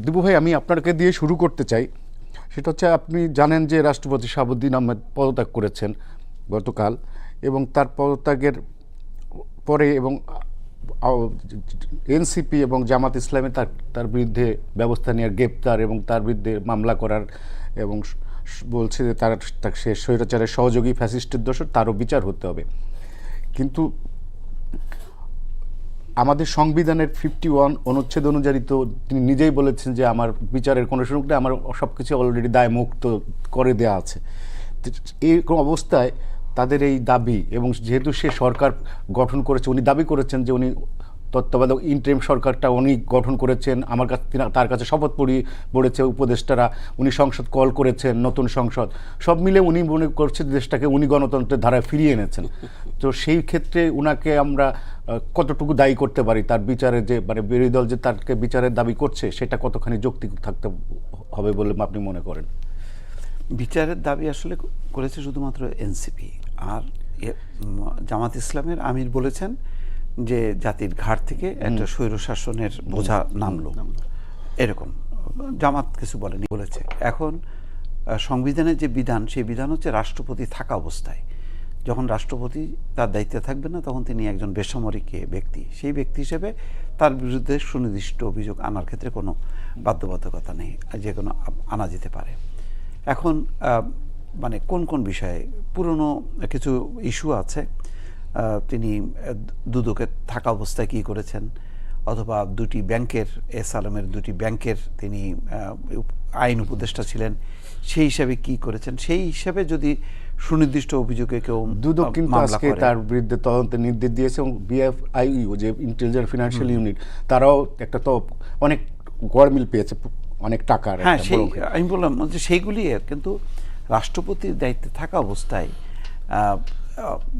দিবু ভাই, আমি আপনাকে দিয়ে শুরু করতে চাই। সেটা হচ্ছে, আপনি জানেন যে রাষ্ট্রপতি শাহাবুদ্দিন আহমেদ পদত্যাগ করেছেন গতকাল, এবং তার পদত্যাগের পরে এবং এনসিপি এবং জামাত ইসলামে তার তার বিরুদ্ধে ব্যবস্থা নেওয়ার, গ্রেপ্তার এবং তার বিরুদ্ধে মামলা করার, এবং বলছে যে সে স্বৈরাচারের সহযোগী, ফ্যাসিস্টের দোষর, তারও বিচার হতে হবে। কিন্তু আমাদের সংবিধানের 51 অনুচ্ছেদ অনুযায়ী তো তিনি নিজেই বলেছেন যে আমার বিচারের কোনো সুযোগ নেই, আমার সব কিছু অলরেডি দায় মুক্ত করে দেওয়া আছে। এরকম অবস্থায় তাদের এই দাবি, এবং যেহেতু সে সরকার গঠন করেছে, উনি দাবি করেছেন যে উনি তত্ত্বাবধায়ক ইন্টারিম সরকারটা উনি গঠন করেছেন, আমার কাছে তার কাছে শপথ পড়েছে উপদেষ্টারা, উনি সংসদ কল করেছেন, নতুন সংসদ, সব মিলে উনি মনে করছে দেশটাকে উনি গণতন্ত্রের ধারায় ফিরিয়ে এনেছেন। তো সেই ক্ষেত্রে উনাকে আমরা কতটুকু দায়ী করতে পারি? তার বিচারের যে, মানে বিরোধী দল যে তাকে বিচারের দাবি করছে, সেটা কতখানি যৌক্তিক থাকতে হবে বলে আপনি মনে করেন? বিচারের দাবি আসলে করেছে শুধুমাত্র এনসিপি। আর জামাত ইসলামের আমির বলেছেন যে জাতির ঘাট থেকে একটা স্বৈরশাসনের বোঝা নামলো, এরকম জামাত কিছু বলেনি, বলেছে। এখন সংবিধানের যে বিধান, সেই বিধান হচ্ছে রাষ্ট্রপতি থাকা অবস্থায়, যখন রাষ্ট্রপতি তার দায়িত্বে থাকবে না, তখন তিনি একজন বেসামরিক ব্যক্তি। সেই ব্যক্তি হিসেবে তার বিরুদ্ধে সুনির্দিষ্ট অভিযোগ আনার ক্ষেত্রে কোনো বাধ্যবাধকতা নেই, যে কোনো আনা যেতে পারে। এখন মানে কোন কোন বিষয়ে পুরনো কিছু ইস্যু আছে, তিনি দুদকে থাকা অবস্থায় কী করেছেন, অথবা দুটি ব্যাংকের, এস আলমের দুটি ব্যাংকের তিনি আইন উপদেষ্টা ছিলেন, সেই হিসাবে কি করেছেন, সেই হিসাবে যদি সুনির্দিষ্ট অভিযোগে কেউ দুদক কিন্তু আজকে তার বিরুদ্ধে তদন্তের নির্দেশ দিয়েছে, এবং বিএফআইইউ যে ইন্টেলিজেন্ট ফিনান্সিয়াল ইউনিট, তারাও একটা তো অনেক গড়মিল পেয়েছে, অনেক টাকার। হ্যাঁ, সেই আমি বললাম যে সেইগুলি, কিন্তু রাষ্ট্রপতির দায়িত্বে থাকা অবস্থায়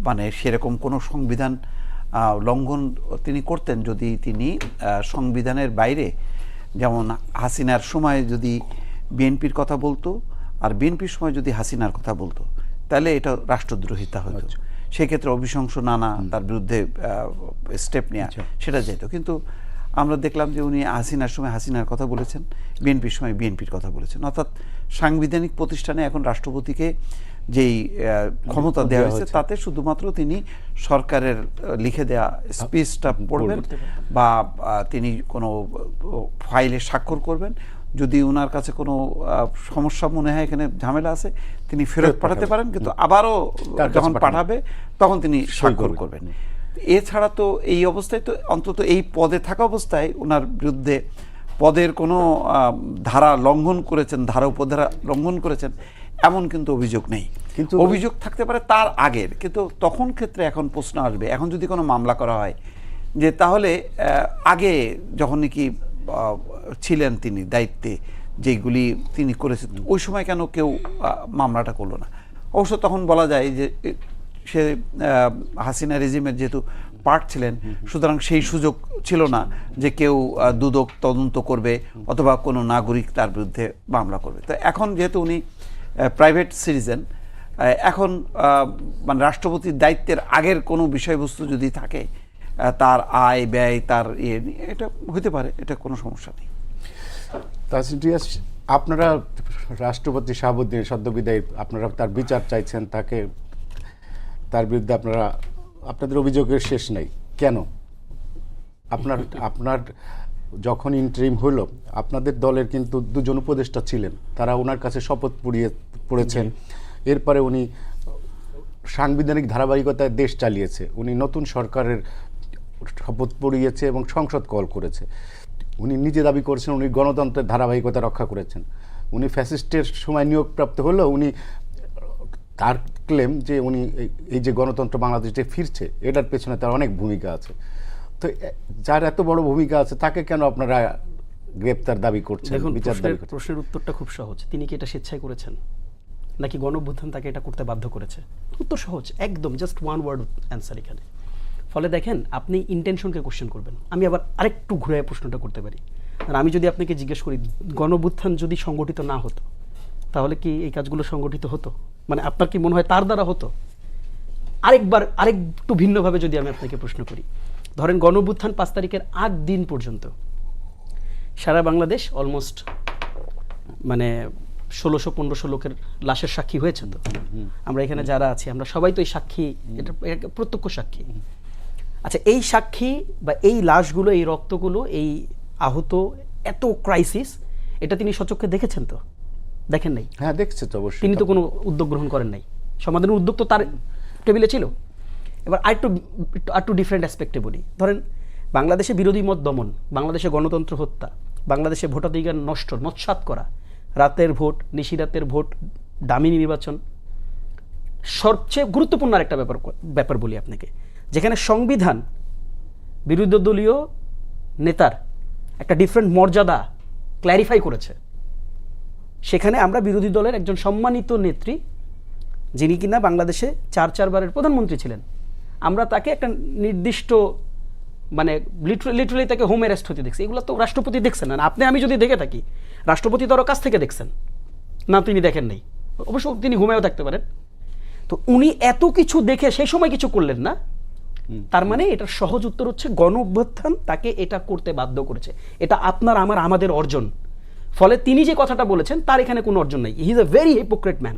মানে সেরকম কোনো সংবিধান লঙ্ঘন তিনি করতেন যদি তিনি সংবিধানের বাইরে, যেমন হাসিনার সময় যদি বিএনপির কথা বলতো আর বিএনপির সময় যদি হাসিনার কথা বলতো, তাহলে এটা রাষ্ট্রদ্রোহিতা হতো। সেক্ষেত্রে অভিশংস নানা, তার বিরুদ্ধে স্টেপ নেওয়া, সেটা যেত। কিন্তু আমরা দেখলাম যে উনি হাসিনার সময় হাসিনার কথা বলেছেন, বিএনপির সময় বিএনপির কথা বলেছেন। অর্থাৎ সাংবিধানিক প্রতিষ্ঠানে এখন রাষ্ট্রপতিকে যেই ক্ষমতা দেওয়া হয়েছে, তাতে শুধুমাত্র তিনি সরকারের লিখে দেওয়া স্পিচটা পড়বেন, বা তিনি কোনো ফাইলে স্বাক্ষর করবেন। যদি ওনার কাছে কোনো সমস্যা মনে হয়, এখানে ঝামেলা আছে, তিনি ফেরত পাঠাতে পারেন, কিন্তু আবারও যখন পাঠাবে তখন তিনি স্বাক্ষর করবেন। এছাড়া তো এই অবস্থায় তো অন্তত এই পদে থাকা অবস্থায় ওনার বিরুদ্ধে পদের কোনো ধারা লঙ্ঘন করেছেন, ধারা উপধারা লঙ্ঘন করেছেন, এমন কিন্তু অভিযোগ নেই। কিন্তু অভিযোগ থাকতে পারে তার আগের, কিন্তু তখন ক্ষেত্রে এখন প্রশ্ন আসবে, এখন যদি কোনো মামলা করা হয়, যে তাহলে আগে যখন নাকি ছিলেন তিনি দায়িত্বে, যেগুলি তিনি করেছেন, ওই সময় কেন কেউ মামলাটা করলো না? অবশ্য তখন বলা যায় যে সে হাসিনা রেজিমের যেহেতু পার্ট ছিলেন, সুতরাং সেই সুযোগ ছিল না যে কেউ দুদক তদন্ত করবে অথবা কোনো নাগরিক তার বিরুদ্ধে মামলা করবে। তো এখন যেহেতু উনি প্রাইভেট সিটিজেন, এখন মানে রাষ্ট্রপতির দায়িত্বের আগের কোনো বিষয়বস্তু যদি থাকে, তার আয় ব্যয়, তার এটা হতে পারে, এটা কোনো সমস্যা নেই। আপনারা রাষ্ট্রপতি শাহাবুদ্দিন সদ্যবিদায়ী, আপনারা তার বিচার চাইছেন, তার বিরুদ্ধে আপনাদের অভিযোগের শেষ নেই কেন? আপনার যখন ইন্টারিম হলো, আপনাদের দলের কিন্তু দুজন উপদেষ্টা ছিলেন, তারা ওনার কাছে শপথ পড়েছেন। এরপরে উনি সাংবিধানিক ধারাবাহিকতায় দেশ চালিয়েছে, উনি নতুন সরকারের শপথ পড়িয়েছে এবং সংসদ কল করেছে। উনি নিজে দাবি করেছেন উনি গণতন্ত্রের ধারাবাহিকতা রক্ষা করেছেন। উনি ফ্যাসিস্টের সময় নিয়োগপ্রাপ্ত হলেও উনি, তার ক্লেম যে উনি এই যে গণতন্ত্র বাংলাদেশে ফিরছে, এটার পেছনে তার অনেক ভূমিকা আছে। তো যার এত বড় ভূমিকা আছে, তাকে কেন আপনারা গ্রেপ্তার দাবি করছেন? প্রশ্নের উত্তরটা খুব সহজ। তিনি কি এটা স্বেচ্ছায় করেছেন, নাকি গণঅভ্যুত্থান তাকে এটা করতে বাধ্য করেছে? উত্তর সহজ, একদম জাস্ট ওয়ান ওয়ার্ড অ্যান্সার এখানে। ফলে দেখেন, আপনি ইন্টেনশনকে কোশ্চেন করবেন। আমি আবার আরেকটু ঘুরে প্রশ্নটা করতে পারি। আর আমি যদি আপনাকে জিজ্ঞেস করি, গণঅভ্যুত্থান যদি সংগঠিত না হতো, তাহলে কি এই কাজগুলো সংগঠিত হতো? মানে আপনার কি মনে হয় তার দ্বারা হতো? আরেকটু ভিন্নভাবে যদি আমি আপনাকে প্রশ্ন করি, ধরেন গণঅভ্যুত্থান 5 তারিখের আগ দিন পর্যন্ত সারা বাংলাদেশ অলমোস্ট মানে 1600-1500 লোকের লাশের সাক্ষী হয়েছে তো। আমরা এখানে যারা আছি আমরা সবাই তো এই সাক্ষী, এটা প্রত্যক্ষ সাক্ষী। আচ্ছা, এই সাক্ষী বা এই লাশগুলো, এই রক্তগুলো, এই আহত, এত ক্রাইসিস, এটা তিনি সচক্ষে দেখেছেন তো? দেখেন নাই? হ্যাঁ, দেখছে তো অবশ্যই। তিনি তো কোনো উদ্যোগ গ্রহণ করেন নাই। সমাধানের উদ্যোগ তো তার টেবিলে ছিল। এবার আরেকটু ডিফারেন্ট অ্যাসপেক্টে বলি। ধরেন বাংলাদেশে বিরোধী মত দমন, বাংলাদেশে গণতন্ত্র হত্যা, বাংলাদেশে ভোটাধিকার নষ্ট, নস্যাৎ করা, রাতের ভোট, নিশিরাতের ভোট, দামি নির্বাচন, সবচেয়ে গুরুত্বপূর্ণ আরেকটা ব্যাপার বলি আপনাকে, যেখানে সংবিধান বিরোধী দলীয় নেতার একটা ডিফারেন্ট মর্যাদা ক্ল্যারিফাই করেছে। সেখানে আমরা বিরোধী দলের একজন সম্মানিত নেত্রী, যিনি কিনা বাংলাদেশে 4 বারের প্রধানমন্ত্রী ছিলেন, আমরা তাকে একটা নির্দিষ্ট মানে লিটারালি তাকে হোম অ্যারেস্ট হতে দেখছি। এগুলো তো রাষ্ট্রপতি দেখছেন না। আপনি আমি যদি দেখে থাকি, রাষ্ট্রপতি তো আরও কাছ থেকে দেখছেন না, তিনি দেখেন নাই। অবশ্য তিনি ঘুমেও থাকতে পারেন। তো উনি এত কিছু দেখে সেই সময় কিছু করলেন না, তার মানে এটার সহজ উত্তর হচ্ছে গণ অভ্যুত্থান তাকে এটা করতে বাধ্য করেছে। এটা আপনার আমাদের অর্জন। ফলে তিনি যে কথাটা বলেছেন তার এখানে কোনো অর্জন নাই। He is a very hypocrite man.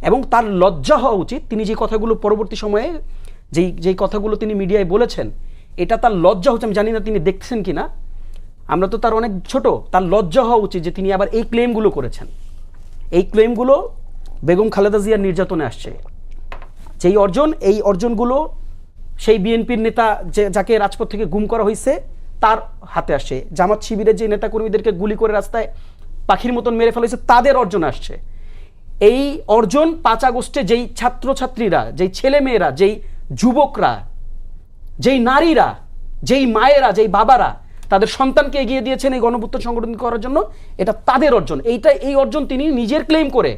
এবং তার লজ্জা হওয়া উচিত। তিনি যে কথাগুলো পরবর্তী সময়ে যেই কথাগুলো তিনি মিডিয়ায় বলেছেন, এটা তার লজ্জা হচ্ছে। আমি জানি না তিনি দেখছেন কিনা, আমরা তো তার অনেক ছোট। তার লজ্জা হওয়া উচিত যে তিনি আবার এই ক্লেমগুলো করেছেন। এই ক্লেমগুলো বেগম খালেদা জিয়ার নির্যাতনে আসছে। যেই অর্জন, এই অর্জনগুলো সেই বিএনপির নেতা যাকে রাজপথ থেকে গুম করা হয়েছে তার হাতে আসছে। জামাত শিবিরের যে নেতাকর্মীদেরকে গুলি করে রাস্তায় পাখির মতন মেরে ফেলা হয়েছে তাদের অর্জন আসছে। এই অর্জন 5 আগস্টে যেই ছাত্রছাত্রীরা, যেই ছেলেমেয়েরা, যেই যুবকরা, যেই নারীরা, যেই মায়েরা, যেই বাবারা তাদের সন্তানকে এগিয়ে দিয়েছেন এই গণঅভ্যুত্থান সংগঠন করার জন্য, এটা তাদের অর্জন। এই অর্জন তিনি নিজের ক্লেম করে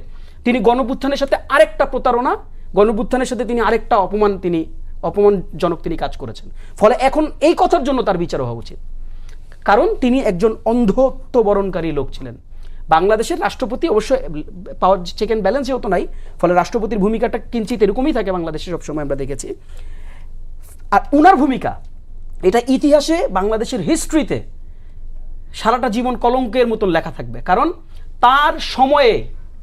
তিনি গণঅভ্যুত্থানের সাথে আরেকটা প্রতারণা, গণঅভ্যুত্থানের সাথে তিনি আরেকটা অপমানজনক তিনি কাজ করেছেন। ফলে এখন এই কথার জন্য তার বিচার হওয়া উচিত, কারণ তিনি একজন অন্ধত্ববরণকারী লোক ছিলেন। বাংলাদেশের রাষ্ট্রপতি অবশ্য পাওয়ার চেক অ্যান্ড ব্যালেন্স যেহেতু নাই, ফলে রাষ্ট্রপতির ভূমিকাটা কিঞ্চিত এরকমই থাকে বাংলাদেশে সবসময় আমরা দেখেছি। আর উনার ভূমিকা এটা ইতিহাসে, বাংলাদেশের হিস্ট্রিতে সারাটা জীবন কলঙ্কের মতন লেখা থাকবে। কারণ তার সময়ে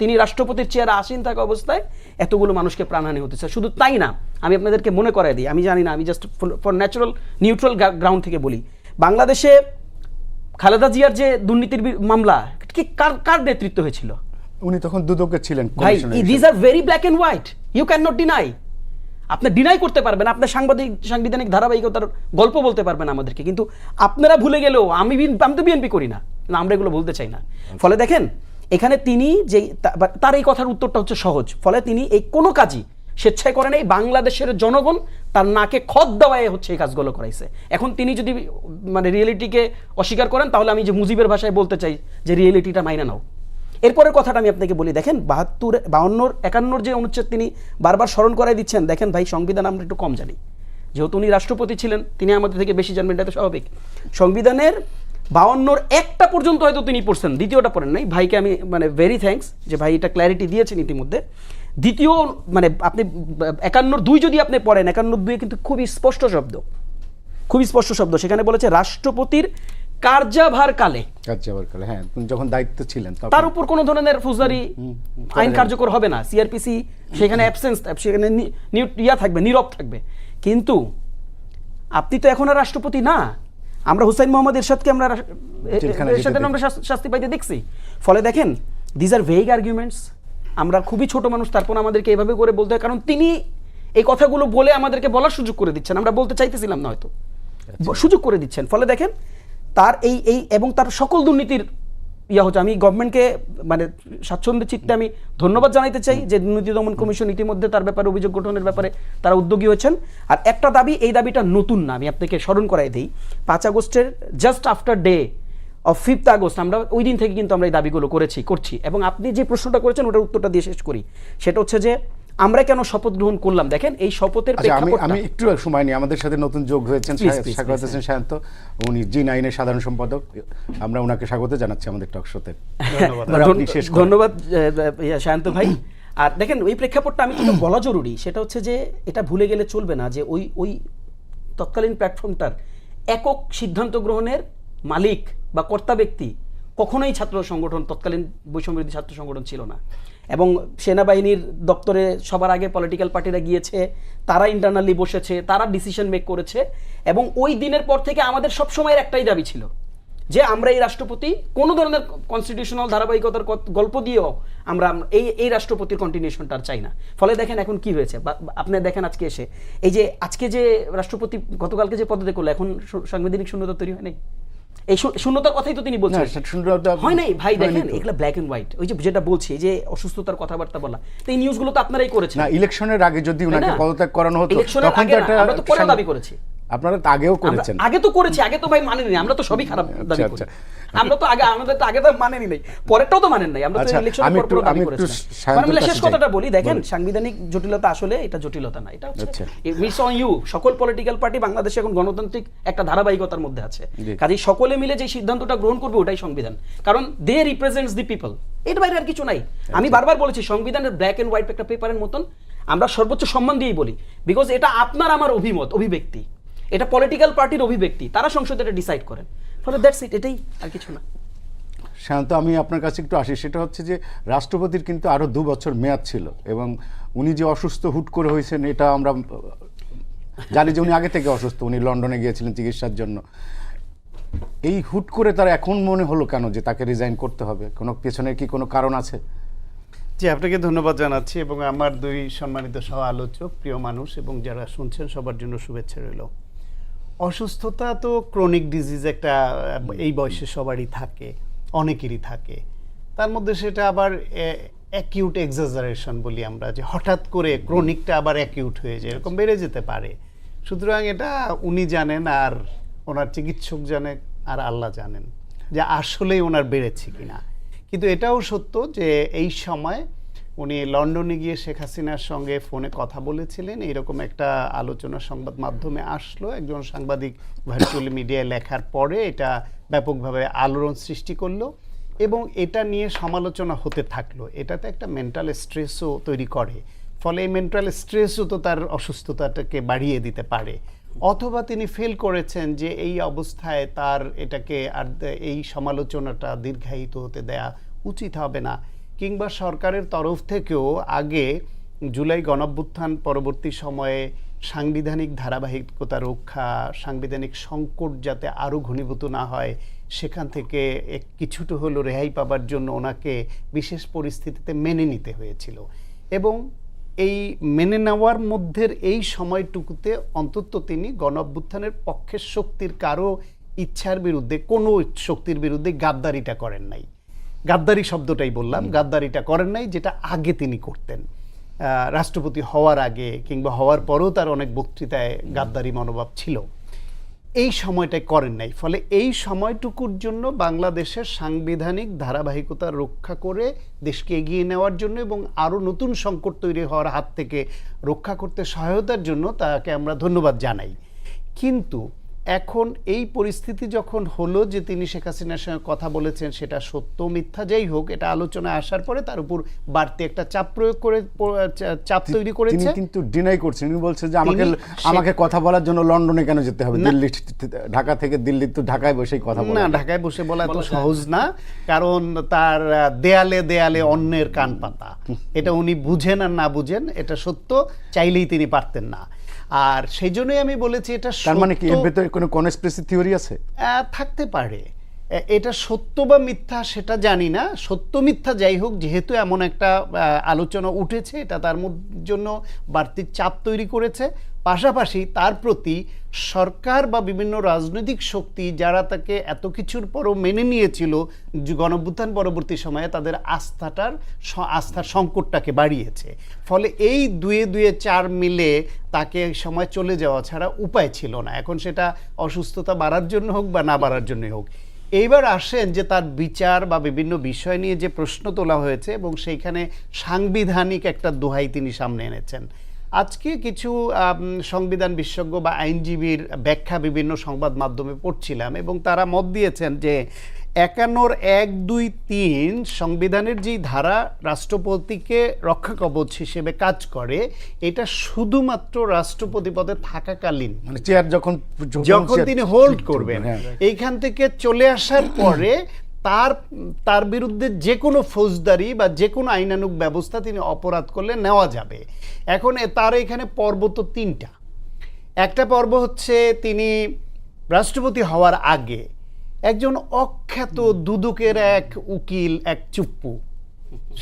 তিনি রাষ্ট্রপতির চেয়ারে আসীন থাকা অবস্থায় এতগুলো মানুষকে প্রাণহানি হতেছে। শুধু তাই না, আমি আপনাদেরকে মনে করাই দিই, আমি জানি না, আমি জাস্ট ফর নিউট্রাল গ্রাউন্ড থেকে বলি, বাংলাদেশে খালেদা জিয়ার যে দুর্নীতির মামলা কার নেতৃত্ব হয়েছিল? উনি তখন দুদকে ছিলেন। ভাই, this are very black and white, you can not deny. আপনি ডিনাই করতে পারবেন, আপনার সাংবিধানিক ধারাবাহিকতার গল্প বলতে পারবেন আমাদেরকে, কিন্তু আপনারা ভুলে গেলেও আমি তো বিএনপি করি না, আমরা এগুলো বলতে চাই না। ফলে দেখেন এখানে তিনি যে তার এই কথার উত্তরটা হচ্ছে সহজ। ফলে তিনি এই কোনো কাজই স্বেচ্ছায় করেন এই, বাংলাদেশের জনগণ তার নাকে খত দেওয়ায় হচ্ছে এই কাজগুলো করাইছে। এখন তিনি যদি মানে রিয়েলিটিকে অস্বীকার করেন, তাহলে আমি যে মুজিবের ভাষায় বলতে চাই যে রিয়েলিটিটা মাইনা নাও। এরপরের কথাটা আমি আপনাকে বলি, দেখেন 72, 52, 51 যে অনুচ্ছেদ তিনি বারবার স্মরণ করাই দিচ্ছেন। দেখেন ভাই, সংবিধান আমরা একটু কম জানি, যেহেতু উনি রাষ্ট্রপতি ছিলেন, তিনি আমাদের থেকে বেশি জানবেন, এটা তো স্বাভাবিক। সংবিধানের 52 একটা পর্যন্ত হয়তো তিনি পড়ছেন, দ্বিতীয়টা পড়েন নাই। ভাইকে আমি মানে ভেরি থ্যাঙ্কস যে ভাই এটা ক্ল্যারিটি দিয়েছেন ইতিমধ্যে। দ্বিতীয় মানে আপনি 51(2) যদি আপনি পড়েন, 51(2) কিন্তু খুবই স্পষ্ট শব্দ, সেখানে বলেছে রাষ্ট্রপতির কার্যভারকালে, হ্যাঁ, যখন দায়িত্ব ছিলেন তার উপর কোনো ধরনের ফৌজদারি আইন কার্যকর হবে না। সিআরপিসি সেখানে অ্যাবসেন্স, সেখানে থাকবে, নীরব থাকবে। কিন্তু আপনি তো এখন আর রাষ্ট্রপতি না। আমরা হুসাইন মোহাম্মদ এরশাদকে আমরা শাস্তি পাইতে দেখছি। ফলে দেখেন, দিজ আর ভেগ আর্গুমেন্টস। আমরা খুবই ছোট মানুষ, তারপর আমাদেরকে এভাবে করে বলতে হয়, কারণ তিনি এই কথাগুলো বলে আমাদেরকে বলার সুযোগ করে দিচ্ছেন। আমরা বলতে চাইতেছিলাম না, হয়তো সুযোগ করে দিচ্ছেন। ফলে দেখেন তার এই এবং তার সকল দুর্নীতির হচ্ছে, আমি গভর্নমেন্টকে মানে স্বাচ্ছন্দ্য চিত্তে আমি ধন্যবাদ জানাইতে চাই যে দুর্নীতি দমন কমিশন ইতিমধ্যে তার ব্যাপারে অভিযোগ গঠনের ব্যাপারে তারা উদ্যোগী হয়েছেন। আর একটা দাবি, এই দাবিটা নতুন না, আমি আপনাকে স্মরণ করাই দিই। 5 আগস্টের just after day of 5th August আমরা ওই দিন থেকে কিন্তু আমরা এই দাবিগুলো করছি। এবং আপনি যে প্রশ্নটা করেছেন ওটার উত্তরটা দিয়ে শেষ করি। সেটা হচ্ছে যে আমরা কেন শপথ গ্রহণ করলাম। দেখেন এই শপথের আমি একটু সময় নিই, আমাদের সাথে নতুন যোগ হয়েছেন সাখাওয়াত হোসেন শান্ত, উনি G9 এর সাধারণ সম্পাদক। আমরা ওনাকে স্বাগত জানাচ্ছি আমাদের টক শোতে। ধন্যবাদ শান্ত ভাই। আর দেখেন ওই প্রেক্ষাপটটা আমি কিন্তু বলা জরুরি, সেটা হচ্ছে যে এটা ভুলে গেলে চলবে না যে ওই তৎকালীন প্ল্যাটফর্মটার একক সিদ্ধান্ত গ্রহণের মালিক বা কর্তা ব্যক্তি কখনোই ছাত্র সংগঠন, তৎকালীন বৈষম্যবিরোধী ছাত্র সংগঠন ছিল না। এবং সেনাবাহিনীর দপ্তরে সবার আগে পলিটিক্যাল পার্টিরা গিয়েছে, তারা ইন্টারনালি বসেছে, তারা ডিসিশন মেক করেছে। এবং ওই দিনের পর থেকে আমাদের সব সময়ের একটাই দাবি ছিল যে আমরা এই রাষ্ট্রপতি কোনো ধরনের কনস্টিটিউশনাল ধারাবাহিকতার গল্প দিয়েও আমরা এই রাষ্ট্রপতির কন্টিনিউশনটা আর চাই না। ফলে দেখেন এখন কি হয়েছে, আপনি দেখেন আজকে এসে এই যে আজকে যে রাষ্ট্রপতি গতকালকে যে পদত্যাগ করলো, এখন সাংবিধানিক শূন্যতা তৈরি হয় নাই? এই শূন্যতার কথাই তো তিনি বলছেন, হয় নাই ভাই। দেখেন এগুলা ব্ল্যাক এন্ড হোয়াইট, ওই যে যেটা বলছি যে অসুস্থতার কথাবার্তা বলা, তো এই নিউজগুলো তো আপনারাই করেছেন। না, ইলেকশনের আগে যদি ওনাকে পদত্যাগ করানো হতো তখন তো আমরা তো পরে দাবি করেছি, আপনারা তো আগেও করেছেন। আগে তো করেছি, আগে তো ভাই মানেনি, আমরা তো সবই খারাপ দাবি করি। আমরা তো আগে, আমাদের তো আগে তো মানেনি নাই, পরেরটাও তো মানেন নাই। আমরা তো ইলেকশনের পর দাবি করেছি। মানে শেষ কথাটা বলি, দেখেন সাংবিধানিক জটিলতা আসলে এটা জটিলতা না, এটা হচ্ছে মিটস অন ইউ। সকল পলিটিক্যাল পার্টি বাংলাদেশে এখন গণতান্ত্রিক একটা ধারাবাহিকতার মধ্যে আছে, কাজেই সকলে মিলে যে সিদ্ধান্তটা গ্রহণ করবে ওটাই সংবিধান, কারণ দে রিপ্রেজেন্টস দি পিপল, এর বাইরে আর কিছু নাই। আমি বারবার বলেছি সংবিধানের ব্ল্যাক এন্ড হোয়াইট একটা পেপারের মতন, আমরা সর্বোচ্চ সম্মান দিয়েই বলি, বিকজ এটা আপনার আমার অভিমত, অভিব্যক্তি, এটা পলিটিক্যাল পার্টির অভিব্যক্তি, তারা সংসদে এটা ডিসাইড করেন। ফলে দ্যাটস ইট, এটাই, আর কিছু না। শান্ত, আমি আপনার কাছে একটু আসি, সেটা হচ্ছে যে রাষ্ট্রপতির কিন্তু আরো 2 বছর মেয়াদ ছিল এবং উনি যে অসুস্থ হুট করে হয়েছেন এটা আমরা জানি যে উনি আগে থেকে অসুস্থ, উনি লন্ডনে গিয়েছিলেন চিকিৎসার জন্য। এই হুট করে তার এখন মনে হলো কেন যে তাকে রিজাইন করতে হবে? কোনো পেছনের কি কোনো কারণ আছে? জি, আপনাকে ধন্যবাদ জানাচ্ছি এবং আমার 2 সম্মানিত সহ আলোচক, প্রিয় মানুষ এবং যারা শুনছেন সবার জন্য শুভেচ্ছা রইল। অসুস্থতা তো ক্রনিক ডিজিজ একটা, এই বয়সে সবারই থাকে, অনেকেরই থাকে। তার মধ্যে সেটা আবার অ্যাকিউট এক্সাজারেশন বলি আমরা, যে হঠাৎ করে ক্রনিকটা আবার অ্যাকিউট হয়ে যায়, এরকম বেড়ে যেতে পারে। সুতরাং এটা উনি জানেন, আর ওনার চিকিৎসক জানে, আর আল্লাহ জানেন যে আসলেই ওনার বেড়েছে কিনা। কিন্তু এটাও সত্য যে এই সময় উনি লন্ডনে গিয়ে শেখ হাসিনার সঙ্গে ফোনে কথা বলেছিলেন, এইরকম একটা আলোচনা সংবাদ মাধ্যমে আসলো, একজন সাংবাদিক ভার্চুয়াল মিডিয়ায় লেখার পরে এটা ব্যাপকভাবে আলোড়ন সৃষ্টি করলো এবং এটা নিয়ে সমালোচনা হতে থাকলো। এটাতে একটা মেন্টাল স্ট্রেসও তৈরি করে, ফলে এই মেন্টাল স্ট্রেসও তো তার অসুস্থতাটাকে বাড়িয়ে দিতে পারে। অথবা তিনি ফিল করেছেন যে এই অবস্থায় তার এটাকে আর এই সমালোচনাটা দীর্ঘায়িত হতে দেয়া উচিত হবে না, কিংবা সরকারের তরফ থেকেও আগে জুলাই গণঅভ্যুত্থান পরবর্তী সময়ে সাংবিধানিক ধারাবাহিকতা রক্ষা, সাংবিধানিক সংকট যাতে আরও ঘনীভূত না হয়, সেখান থেকে কিছুটা হলো রেহাই পাবার জন্য ওনাকে বিশেষ পরিস্থিতিতে মেনে নিতে হয়েছিল। এবং এই মেনে নেওয়ার মধ্যে এই সময়টুকুতে অন্তত তিনি গণঅভ্যুত্থানের পক্ষের শক্তির কারো ইচ্ছার বিরুদ্ধে, কোনো শক্তির বিরুদ্ধে গাদ্দারিটা করেন নাই। গাদ্দারি শব্দটাই বললাম, গাদ্দারিটা করেন নাই, যেটা আগে তিনি করতেন রাষ্ট্রপতি হওয়ার আগে কিংবা হওয়ার পরেও তার অনেক বক্তৃতায় গাদ্দারি মনোভাব ছিল। এই সময়টাই করেন নাই। ফলে এই সময়টুকুর জন্য বাংলাদেশের সাংবিধানিক ধারাবাহিকতা রক্ষা করে দেশকে এগিয়ে নেওয়ার জন্য এবং আরও নতুন সংকট তৈরি হওয়ার হাত থেকে রক্ষা করতে সহায়তার জন্য তাকে আমরা ধন্যবাদ জানাই। কিন্তু এখন এই পরিস্থিতি যখন হলো যে তিনি শেখ হাসিনার সঙ্গে কথা বলেছেন, সেটা সত্য মিথ্যা যাই হোক, এটা আলোচনায় আসার পরে তার উপর বাড়তি একটা চাপ প্রয়োগ করে, চাপ তৈরি করেছে। তিনি কিন্তু ডিনাই করছেন, তিনি বলছেন যে আমাকে কথা বলার জন্য লন্ডনে কেন যেতে হবে, দিল্লি, ঢাকা থেকে দিল্লি তো ঢাকায় বসেই কথা বলা। না, ঢাকায় বসে বলা তো সহজ না, কারণ তার দেয়ালে দেয়ালে অন্যের কান পাতা, এটা উনি বুঝেন আর না বুঝেন, এটা সত্য, চাইলেই তিনি পারতেন না। আর সেই জন্যই আমি বলেছি এটা তার মানে কি এর ভিতরে কোনো কনস্পিরেসি থিওরি আছে? থাকতে পারে। এটা সত্য বা মিথ্যা সেটা জানি না, সত্য মিথ্যা যাই হোক, যেহেতু এমন একটা আলোচনা উঠেছে, এটা তার জন্য বাড়তি চাপ তৈরি করেছে। পাশাপাশি তার প্রতি সরকার বা বিভিন্ন রাজনৈতিক শক্তি যারা তাকে এত কিছুর পরও মেনে নিয়েছিল গণঅভ্যুত্থান পরবর্তী সময়ে, তাদের আস্থার সংকটটাকে বাড়িয়েছে। ফলে এই 2-4 মিলে তাকে সময় চলে যাওয়া ছাড়া উপায় ছিল না। এখন সেটা অসুস্থতা বাড়ার জন্য হোক বা না বাড়ার জন্যই হোক। এইবার আসেন যে তার বিচার বা বিভিন্ন বিষয় নিয়ে যে প্রশ্ন তোলা হয়েছে এবং সেইখানে সাংবিধানিক একটা দোহাই তিনি সামনে এনেছেন। আজকে কিছু সংবিধান বিশেষজ্ঞ বা আইনজীবীর ব্যাখ্যা বিভিন্ন সংবাদ মাধ্যমে পড়ছিলাম এবং তারা মত দিয়েছেন যে 51 1, 2, 3 সংবিধানের যেই ধারা রাষ্ট্রপতিকে রক্ষা কবচ হিসেবে কাজ করে, এটা শুধুমাত্র রাষ্ট্রপতি পদে থাকাকালীন, মানে চেয়ার যখন যখন তিনি হোল্ড করবেন, হ্যাঁ। এইখান থেকে চলে আসার পরে তার বিরুদ্ধে যে কোনো ফৌজদারি বা যে কোনো আইনানুগ ব্যবস্থা তিনি অপরাধ করলে নেওয়া যাবে। এখন তার এখানে পর্ব তো 3টা। একটা পর্ব হচ্ছে তিনি রাষ্ট্রপতি হওয়ার আগে একজন অখ্যাত দুদকের এক উকিল, এক চুপ্পু,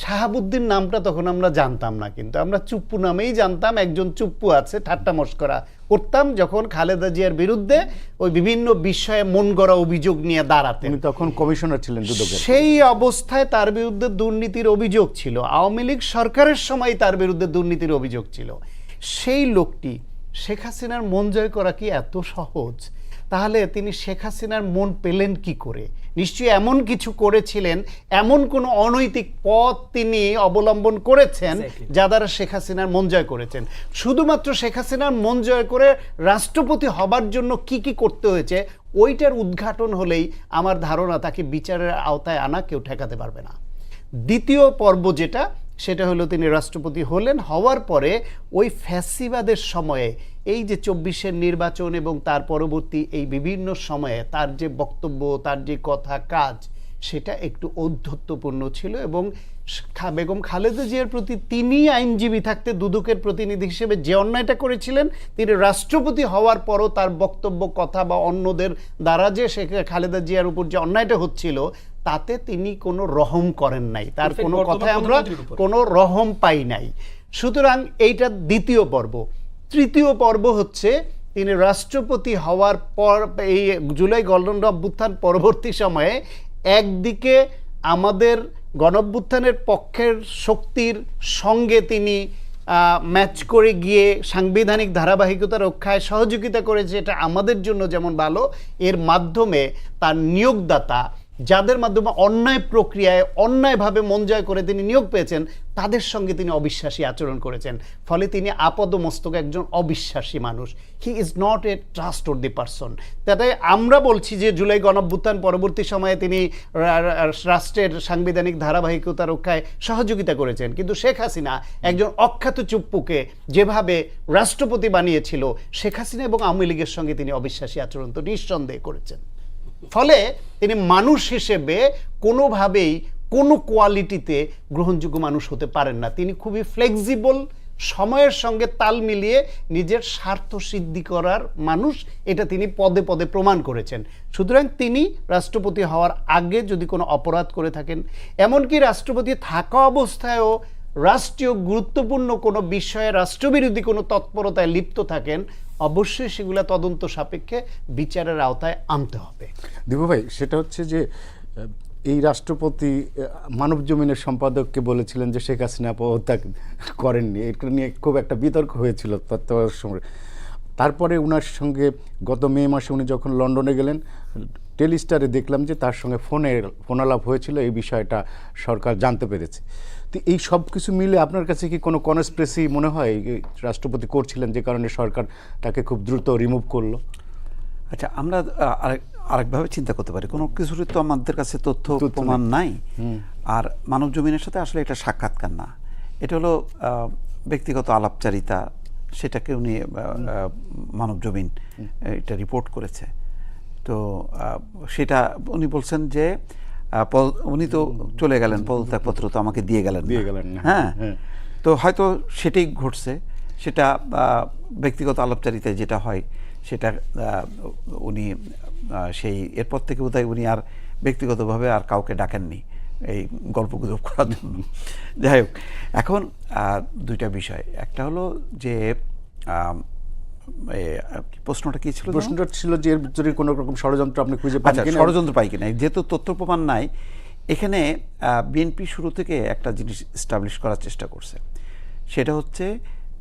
শাহাবুদ্দিন নামটা তখন আমরা জানতাম না, কিন্তু আমরা চুপ্পু নামেই জানতাম। একজন চুপ্পু আছে, ঠাট্টা মশকরা করতাম যখন খালেদা জিয়ার বিরুদ্ধে ওই বিভিন্ন বিষয়ে মন গড়া অভিযোগ নিয়ে দাঁড়াতেন। উনি তখন কমিশনার ছিলেন দুদকের। সেই অবস্থায় তার বিরুদ্ধে দুর্নীতির অভিযোগ ছিল, আওয়ামী লীগ সরকারের সময় তার বিরুদ্ধে দুর্নীতির অভিযোগ ছিল। সেই লোকটি শেখ হাসিনার মন জয় করা কি এত সহজ? তাহলে তিনি শেখ হাসিনার মন পেলেন কি করে? নিশ্চয়ই এমন কিছু করেছিলেন, এমন কোনো অনৈতিক পথ তিনি অবলম্বন করেছেন যা দ্বারা শেখ হাসিনার মন জয় করেছেন। শুধুমাত্র শেখ হাসিনার মন জয় করে রাষ্ট্রপতি হবার জন্য কি কি করতে হয়েছে, ওইটার উদ্ঘাটন হলেই আমার ধারণা তাকে বিচারের আওতায় আনা কেউ ঠেকাতে পারবে না। দ্বিতীয় পর্ব যেটা, সেটা হলো তিনি রাষ্ট্রপতি হলেন, হওয়ার পরে ওই ফ্যাসিবাদের সময়ে এই যে 24-এর নির্বাচন এবং তার পরবর্তী এই বিভিন্ন সময়ে তার যে বক্তব্য, তার যে কথা কাজ, সেটা একটু ঔদ্ধত্যপূর্ণ ছিল। এবং বেগম খালেদা জিয়ার প্রতি তিনি আইনজীবী থাকতে দুদকের প্রতিনিধি হিসেবে যে অন্যায়টা করেছিলেন, তিনি রাষ্ট্রপতি হওয়ার পরও তার বক্তব্য, কথা বা অন্যদের দ্বারা যে খালেদা জিয়ার উপর যে অন্যায়টা হচ্ছিল, তাতে তিনি কোনো রহম করেন নাই, তার কোনো কথায় আমরা কোনো রহম পাই নাই। সুতরাং এইটা দ্বিতীয় পর্ব। তৃতীয় পর্ব হচ্ছে তিনি রাষ্ট্রপতি হওয়ার পর এই জুলাই গণ অভ্যুত্থান পরবর্তী সময়ে একদিকে আমাদের গণঅভ্যুত্থানের পক্ষের শক্তির সঙ্গে তিনি ম্যাচ করে গিয়ে সাংবিধানিক ধারাবাহিকতা রক্ষায় সহযোগিতা করেছে, এটা আমাদের জন্য যেমন ভালো, এর মাধ্যমে তার নিয়োগদাতা যাদের মাধ্যমে অন্যায় প্রক্রিয়ায় অন্যায়ভাবে মন জয় করে তিনি নিয়োগ পেয়েছেন, তাদের সঙ্গে তিনি অবিশ্বাসী আচরণ করেছেন। ফলে তিনি আপাদমস্তক একজন অবিশ্বাসী মানুষ। He is not a trustworthy person. তাই আমরা বলছি যে জুলাই গণঅভ্যুত্থান পরবর্তী সময়ে তিনি রাষ্ট্রের সাংবিধানিক ধারাবাহিকতা রক্ষায় সহযোগিতা করেছেন, কিন্তু শেখ হাসিনা একজন অখ্যাত চুপ্পুকে যেভাবে রাষ্ট্রপতি বানিয়েছিল, শেখ হাসিনা এবং আওয়ামী লীগের সঙ্গে তিনি অবিশ্বাসী আচরণ তো নিঃসন্দেহে করেছেন। ফলে তিনি মানুষ হিসেবে কোনোভাবেই কোনো কোয়ালিটিতে গ্রহণযোগ্য মানুষ হতে পারেন না। তিনি খুবই ফ্লেক্সিবল, সময়ের সঙ্গে তাল মিলিয়ে নিজের স্বার্থ সিদ্ধি করার মানুষ, এটা তিনি পদে পদে প্রমাণ করেছেন। সুতরাং তিনি রাষ্ট্রপতি হওয়ার আগে যদি কোনো অপরাধ করে থাকেন, এমনকি রাষ্ট্রপতি থাকা অবস্থায়ও রাষ্ট্রীয় গুরুত্বপূর্ণ কোনো বিষয়ে রাষ্ট্রবিরোধী কোনো তৎপরতায় লিপ্ত থাকেন, অবশ্যই সেগুলো তদন্ত সাপেক্ষে বিচারের আওতায় আনতে হবে। দীপু ভাই, সেটা হচ্ছে যে এই রাষ্ট্রপতি মানব জমিনের সম্পাদককে বলেছিলেন যে শেখ হাসিনা পদত্যাগ করেননি, এটা নিয়ে খুব একটা বিতর্ক হয়েছিল তত্ত্বাবধায়ক সময়। তারপরে ওনার সঙ্গে গত মে মাসে উনি যখন লন্ডনে গেলেন, টেলিস্টারে দেখলাম যে তার সঙ্গে ফোনালাপ হয়েছিল, এই বিষয়টা সরকার জানতে পেরেছে। তো এই সব কিছু মিলে আপনার কাছে কি কোনো কনস্পিরেসি মনে হয় রাষ্ট্রপতি করছিলেন, যে কারণে সরকার তাকে খুব দ্রুত রিমুভ করলো? আচ্ছা, আমরা আরেকভাবে চিন্তা করতে পারি, কোনো কিছুরই তো আমাদের কাছে তথ্য প্রমাণ নাই। আর মানব জমিনের সাথে আসলে এটা সাক্ষাৎকার না, এটা হলো ব্যক্তিগত আলাপচারিতা, সেটাকে উনি মানব জমিন এটা রিপোর্ট করেছে। তো সেটা উনি বলছেন যে উনি তো চলে গেলেন, পদত্যাগপত্র তো আমাকে দিয়ে গেলেন না। হ্যাঁ, তো হয়তো সেটাই ঘটছে, সেটা ব্যক্তিগত আলাপচারিতায় যেটা হয় সেটা উনি সেই এরপর থেকে বোধহয় উনি আর ব্যক্তিগতভাবে আর কাউকে ডাকেননি এই গল্পগুজব করার জন্য। যাই হোক, এখন দুইটা বিষয়, একটা হলো যে প্রশ্নটা কি ছিল? প্রশ্নটা ছিল যে এর ভিতরে কোনো রকম ষড়যন্ত্র আপনি খুঁজে পান কিনা? ষড়যন্ত্র পাই কিনা, যেহেতু তথ্য প্রমাণ নাই। এখানে বিএনপি শুরু থেকে একটা জিনিস এস্টাবলিশ করার চেষ্টা করছে, সেটা হচ্ছে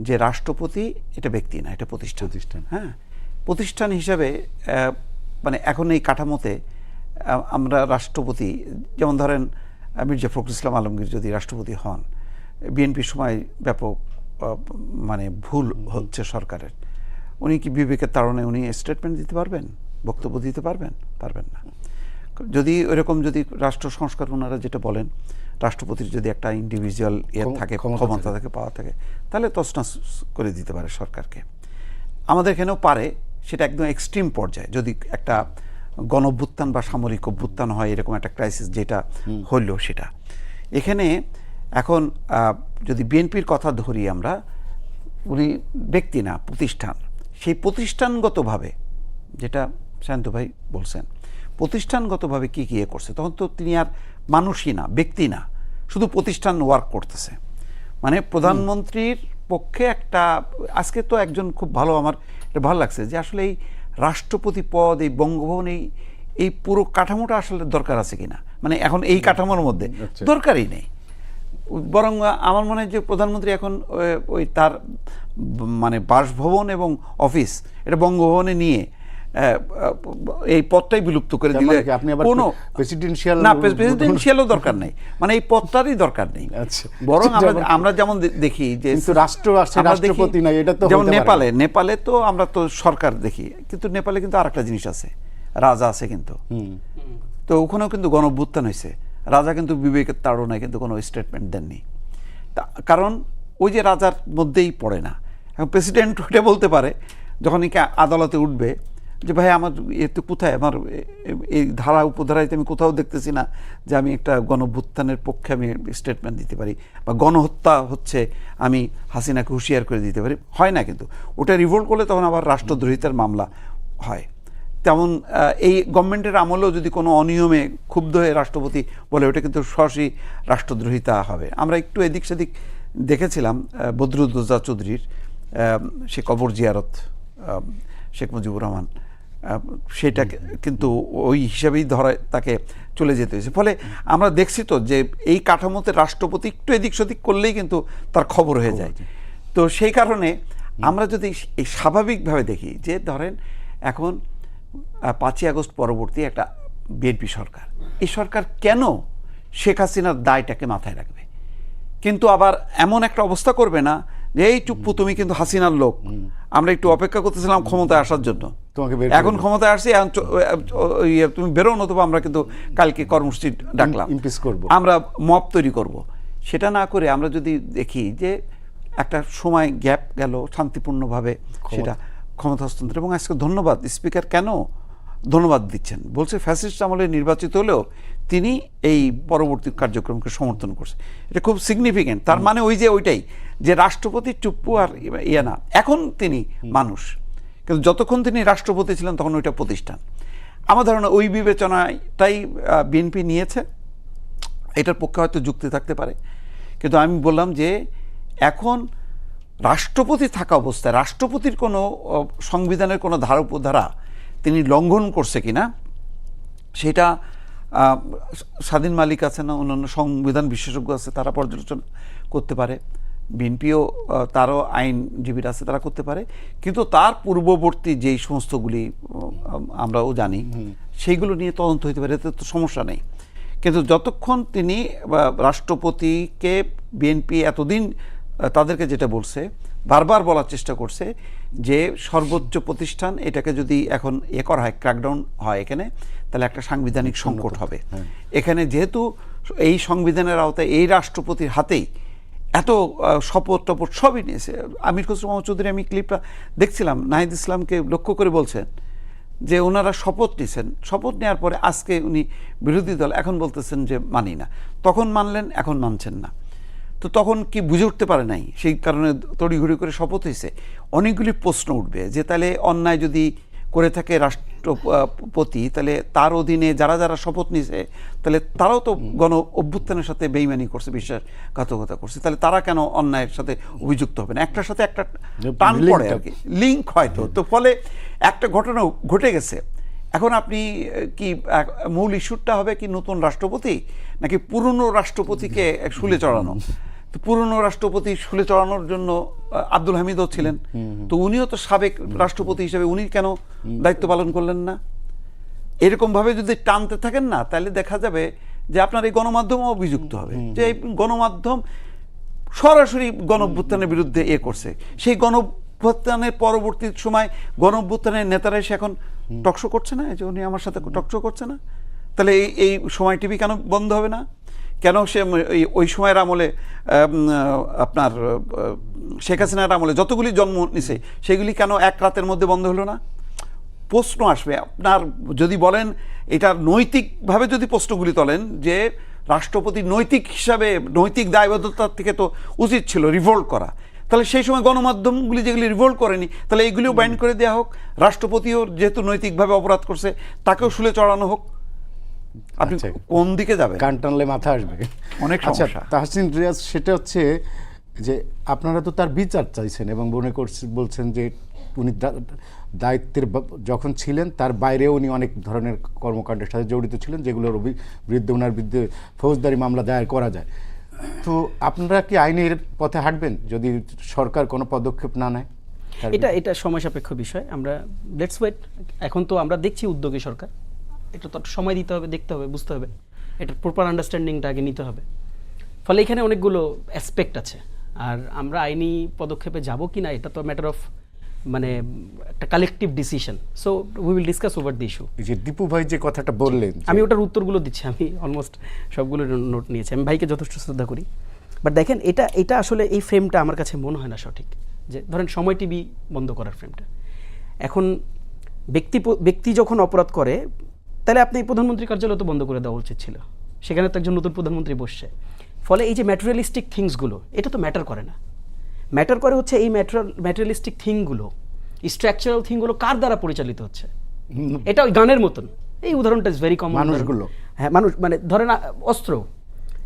যে রাষ্ট্রপতি এটা ব্যক্তি না, এটা প্রতিষ্ঠান। হ্যাঁ, প্রতিষ্ঠান হিসাবে মানে এখন এই কাঠামোতে আমরা রাষ্ট্রপতি, যেমন ধরেন মির্জা ফখরুল ইসলাম আলমগীর যদি রাষ্ট্রপতি হন, বিএনপির সময় ব্যাপক মানে ভুল হচ্ছে সরকারের, উনি কি বিবেকের তাড়নে উনি স্টেটমেন্ট দিতে পারবেন, বক্তব্য দিতে পারবেন? পারবেন না। যদি ওইরকম যদি রাষ্ট্র সংস্কার ওনারা যেটা বলেন, রাষ্ট্রপতির যদি একটা ইন্ডিভিজুয়াল থাকে, ক্ষমতা থাকে, পাওয়া থাকে, তাহলে তছনছ করে দিতে পারে সরকারকে। আমাদের এখানেও পারে, সেটা একদম এক্সট্রিম পর্যায়ে যদি একটা গণঅভ্যুত্থান বা সামরিক অভ্যুত্থান হয়, এরকম একটা ক্রাইসিস যেটা হইল সেটা। এখানে এখন যদি বিএনপির কথা ধরি আমরা, উনি ব্যক্তি না, প্রতিষ্ঠান। সেই প্রতিষ্ঠানগতভাবে যেটা শান্ত ভাই বলছেন, প্রতিষ্ঠানগতভাবে কী কী করছে, তখন তো তিনি আর মানুষই না, ব্যক্তি না, শুধু প্রতিষ্ঠান ওয়ার্ক করতেছে। মানে প্রধানমন্ত্রীর পক্ষে একটা, আজকে তো একজন খুব ভালো, আমার এটা ভালো লাগছে যে আসলে এই রাষ্ট্রপতি পদ, এই বঙ্গভবন, এই পুরো কাঠামোটা আসলে দরকার আছে কিনা, মানে এখন এই কাঠামোর মধ্যে দরকারই নেই। বরং আমার মনে হয় যে প্রধানমন্ত্রী এখন ওই তার মানে বাসভবন এবং অফিস এটা বঙ্গভবনে নিয়ে এই পদটাই বিলুপ্ত করে দিলে কোনো প্রেসিডেন্সিয়ালও দরকার নেই, মানে এই পদটারই দরকার নেই। বরং আমরা যেমন দেখি যে রাষ্ট্রপতি নাই, এটা তো যেমন নেপালে তো আমরা তো সরকার দেখি, কিন্তু নেপালে কিন্তু আরেকটা জিনিস আছে, রাজা আছে কিন্তু। তো ওখানেও কিন্তু গণঅভ্যুত্থান হয়েছে, রাজা কিন্তু বিবেকের তাড়নায় কিন্তু কোনো স্টেটমেন্ট দেননি, কারণ ওই যে রাজার মধ্যেই পড়ে না। এখন প্রেসিডেন্ট ওইটা বলতে পারে যখন আদালতে উঠবে যে ভাই আমার এতে কোথায়, আমার এই ধারা উপধারায় আমি কোথাও দেখতেছি না যে আমি একটা গণঅভ্যুত্থানের পক্ষে আমি স্টেটমেন্ট দিতে পারি, বা গণহত্যা হচ্ছে আমি হাসিনাকে হুঁশিয়ার করে দিতে পারি, হয় না। কিন্তু ওটা রিভোল্ট করলে তখন আবার রাষ্ট্রদ্রোহিতার মামলা হয়। তেমন এই গভর্নমেন্টের আমলেও যদি কোনো অনিয়মে ক্ষুব্ধ হয়ে রাষ্ট্রপতি বলে, ওটা কিন্তু সরাসরি রাষ্ট্রদ্রোহিতা হবে। আমরা একটু এদিক সেদিক দেখেছিলাম বদরুদ্দোজা চৌধুরীর সে কবর জিয়ারত শেখ মুজিবুর রহমান, সেটা কিন্তু ওই হিসাবেই ধরায় তাকে চলে যেতে হয়েছে। ফলে আমরা দেখছি তো যে এই কাঠামোতে রাষ্ট্রপতি একটু এদিক সেদিক করলেই কিন্তু তার খবর হয়ে যায়। তো সেই কারণে আমরা যদি এই স্বাভাবিকভাবে দেখি যে ধরেন এখন 5ই আগস্ট পরবর্তী একটা বিএনপি সরকার, এই সরকার কেন শেখ হাসিনার দায়টাকে মাথায় রাখবে, কিন্তু আবার এমন একটা অবস্থা করবে না যে এই চুপ্পু তুমি কিন্তু হাসিনার লোক, আমরা একটু অপেক্ষা করতেছিলাম ক্ষমতায় আসার জন্য, এখন ক্ষমতায় আসছি, তুমি বেরো, নতুবা আমরা কিন্তু কালকে কর্মসূচি ডাকলাম, আমরা মব তৈরি করব। সেটা না করে আমরা যদি দেখি যে একটা সময় গ্যাপ গেল শান্তিপূর্ণভাবে সেটা ক্ষমতা হস্তান্তর। এবং আজকে ধন্যবাদ স্পিকার কেন ধন্যবাদ দিচ্ছেন, বলছে ফ্যাসিস্ট আমলে নির্বাচিত হলেও তিনি এই পরবর্তী কার্যক্রমকে সমর্থন করছে, এটা খুব সিগনিফিকেন্ট। তার মানে ওই যে ওইটাই যে রাষ্ট্রপতি চুপ্পু আর ইয়ে না, এখন তিনি মানুষ, কিন্তু যতক্ষণ তিনি রাষ্ট্রপতি ছিলেন তখন ওইটা প্রতিষ্ঠান। আমার ধারণা ওই বিবেচনাটাই বিএনপি নিয়েছে, এটার পক্ষে হয়তো যুক্তি থাকতে পারে। কিন্তু আমি বললাম যে এখন রাষ্ট্রপতি থাকা অবস্থায় রাষ্ট্রপতির কোনো সংবিধানের কোনো ধারা উপধারা তিনি লঙ্ঘন করছে কিনা সেটা স্বাধীন মালিক আছে না, অন্যান্য সংবিধান বিশেষজ্ঞ আছে, তারা পর্যালোচনা করতে পারে, বিএনপিও তারও আইনজীবীরা আছে, তারা করতে পারে। কিন্তু তার পূর্ববর্তী যেই সমস্তগুলি আমরাও জানি সেইগুলো নিয়ে তদন্ত হইতে পারে, এতে তো সমস্যা নেই। কিন্তু যতক্ষণ তিনি রাষ্ট্রপতিকে বিএনপি এতদিন তাদেরকে যেটা বলছে, বারবার বলার চেষ্টা করছে যে সর্বোচ্চ প্রতিষ্ঠান, এটাকে যদি এখন করা হয়, ক্র্যাকডাউন হয় এখানে, তাহলে একটা সাংবিধানিক সংকট হবে। এখানে যেহেতু এই সংবিধানের আওতায় এই রাষ্ট্রপতির হাতেই এত শপথ টপথ সবই নিয়েছে। আমির খসরু মাহমুদ চৌধুরী, আমি ক্লিপটা দেখছিলাম, নাহিদ ইসলামকে লক্ষ্য করে বলছেন যে ওনারা শপথ নিয়েছেন, শপথ নেওয়ার পরে আজকে উনি বিরোধী দল এখন বলতেছেন যে মানি না, তখন মানলেন এখন মানছেন না। তো তখন কি বুঝে উঠতে পারে নাই, সেই কারণে তড়িঘড়ি করে শপথ হয়েছে। অনেকগুলি প্রশ্ন উঠবে যে তাহলে অন্যায় যদি করে থাকে রাষ্ট্রপতি, তাহলে তার অধীনে যারা যারা শপথ নিয়েছে তাহলে তারাও তো গণ অভ্যুত্থানের সাথে বেইমানি করছে, বিশ্বাসঘাতকতা করছে, তাহলে তারা কেন অন্যায়ের সাথে অভিযুক্ত হবে না? একটার সাথে একটা টান পড়ে আর কি, লিঙ্ক হয়তো। তো ফলে একটা ঘটনা ঘটে গেছে। এখন আপনি কি মূল ইস্যুটা হবে কি নতুন রাষ্ট্রপতি নাকি পুরনো রাষ্ট্রপতিকে শুলে চড়ানো? তো পুরনো রাষ্ট্রপতি শুলে চড়ানোর জন্য আব্দুল হামিদও ছিলেন, তো উনিও তো সাবেক রাষ্ট্রপতি হিসেবে উনি কেন দায়িত্ব পালন করলেন না? এরকমভাবে যদি টানতে থাকেন না, তাহলে দেখা যাবে যে আপনার এই গণমাধ্যমও অভিযুক্ত হবে যে এই গণমাধ্যম সরাসরি গণঅভ্যুত্থানের বিরুদ্ধে করছে। সেই গণঅভ্যুত্থানের পরবর্তী সময় গণঅভ্যুত্থানের নেতারা এসে এখন টকশো করছে না, এই যে উনি আমার সাথে টকশো করছে না, তাহলে এই সময় টিভি কেন বন্ধ হবে না? কেন সে ওই সময়ের আমলে আপনার শেখ হাসিনার আমলে যতগুলি জন্ম নিছে সেগুলি কেন এক রাতের মধ্যে বন্ধ হলো না? প্রশ্ন আসবে আপনার, যদি বলেন এটা নৈতিকভাবে যদি প্রশ্নগুলি তোলেন যে রাষ্ট্রপতি নৈতিক হিসাবে নৈতিক দায়বদ্ধতার থেকে তো উচিত ছিল রিভোল্ট করা, তাহলে সেই সময় গণমাধ্যমগুলি যেগুলি রিভোল্ট করেনি তাহলে এইগুলিও ব্যান্ড করে দেওয়া হোক, রাষ্ট্রপতিও যেহেতু নৈতিকভাবে অপরাধ করছে তাকেও শুলে চড়ানো হোক। আপনি আচ্ছা, কোন দিকে যাবেন? কান টানলে মাথা আসবে অনেক আচ্ছা সমস্যা। তাহসিন রিয়াজ, সেটা হচ্ছে যে আপনারা তো তার বিচার চাইছেন এবং মনে বলছেন যে উনি দায়িত্বের যখন ছিলেন তার বাইরেও উনি অনেক ধরনের কর্মকাণ্ডের সাথে জড়িত ছিলেন, যেগুলোর বিরুদ্ধে ওনার বিরুদ্ধে ফৌজদারি মামলা দায়ের করা যায়। তো আপনারা কি আইনের পথে হাঁটবেন যদি সরকার কোনো পদক্ষেপ না নেয়? এটা সময় সাপেক্ষ বিষয়, আমরা লেটস ওয়েট। এখন তো আমরা দেখছি উদ্যোগী সরকার, এটা তো সময় দিতে হবে, দেখতে হবে, বুঝতে হবে, এটার প্রপার আন্ডারস্ট্যান্ডিংটা আগে নিতে হবে। ফলে এখানে অনেকগুলো অ্যাসপেক্ট আছে, আর আমরা আইনি পদক্ষেপে যাব কি না এটা তো ম্যাটার অফ মানে একটা collective decision. So we will discuss over the issue. এই যে দীপু ভাই যে কথাটা বললেন, আমি ওটার উত্তরগুলো দিচ্ছি, আমি অলমোস্ট সবগুলো নোট নিয়েছি, আমি ভাইকে যথেষ্ট শ্রদ্ধা করি। বাট দেখেন এটা আসলে এই ফ্রেমটা আমার কাছে মনে হয় না সঠিক, যে ধরেন সময় টিভি বন্ধ করার ফ্রেমটা। এখন ব্যক্তি যখন অপরাধ করে তাহলে আপনি প্রধানমন্ত্রী কার্যালয় তো বন্ধ করে দেওয়া উচিত ছিল, সেখানে তো একজন নতুন প্রধানমন্ত্রী বসছে। ফলে এই যে ম্যাটেরিয়ালিস্টিক থিংসগুলো এটা তো ম্যাটার করে না, ম্যাটার করে হচ্ছে এই ম্যাটেরিয়ালিস্টিক থিংগুলো, স্ট্রাকচারাল থিংগুলো কার দ্বারা পরিচালিত হচ্ছে। এটা ওই গানের মতন, এই উদাহরণটা ইজ ভেরি কমন। মানুষগুলো, হ্যাঁ মানুষ, মানে ধরেন অস্ত্র,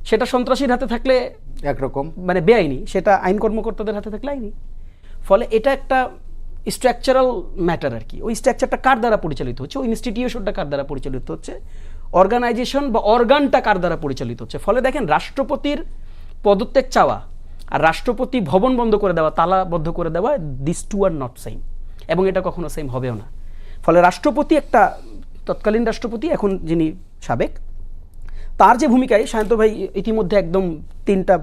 সেটা সন্ত্রাসীর হাতে থাকলে একরকম মানে বেআইনি, সেটা আইন কর্মকর্তাদের হাতে থাকলে আইনি। ফলে এটা একটা স্ট্রাকচারাল ম্যাটার আর কি। ওই স্ট্রাকচারটা কার দ্বারা পরিচালিত হচ্ছে, ওই ইনস্টিটিউশনটা কার দ্বারা পরিচালিত হচ্ছে, অর্গানাইজেশন বা অর্গানটা কার দ্বারা পরিচালিত হচ্ছে। ফলে দেখেন রাষ্ট্রপতির পদত্যাগ চাওয়া আর রাষ্ট্রপতি ভবন বন্ধ করে দেওয়া, তালাবদ্ধ করে দেওয়া, this two are not same, এবং এটা কখনো সেম হবেও না। ফলে রাষ্ট্রপতি একটা তৎকালীন রাষ্ট্রপতি, এখন যিনি সাবেক, তার যে ভূমিকায় সায়ন্ত ভাই ইতিমধ্যে একদম 3টা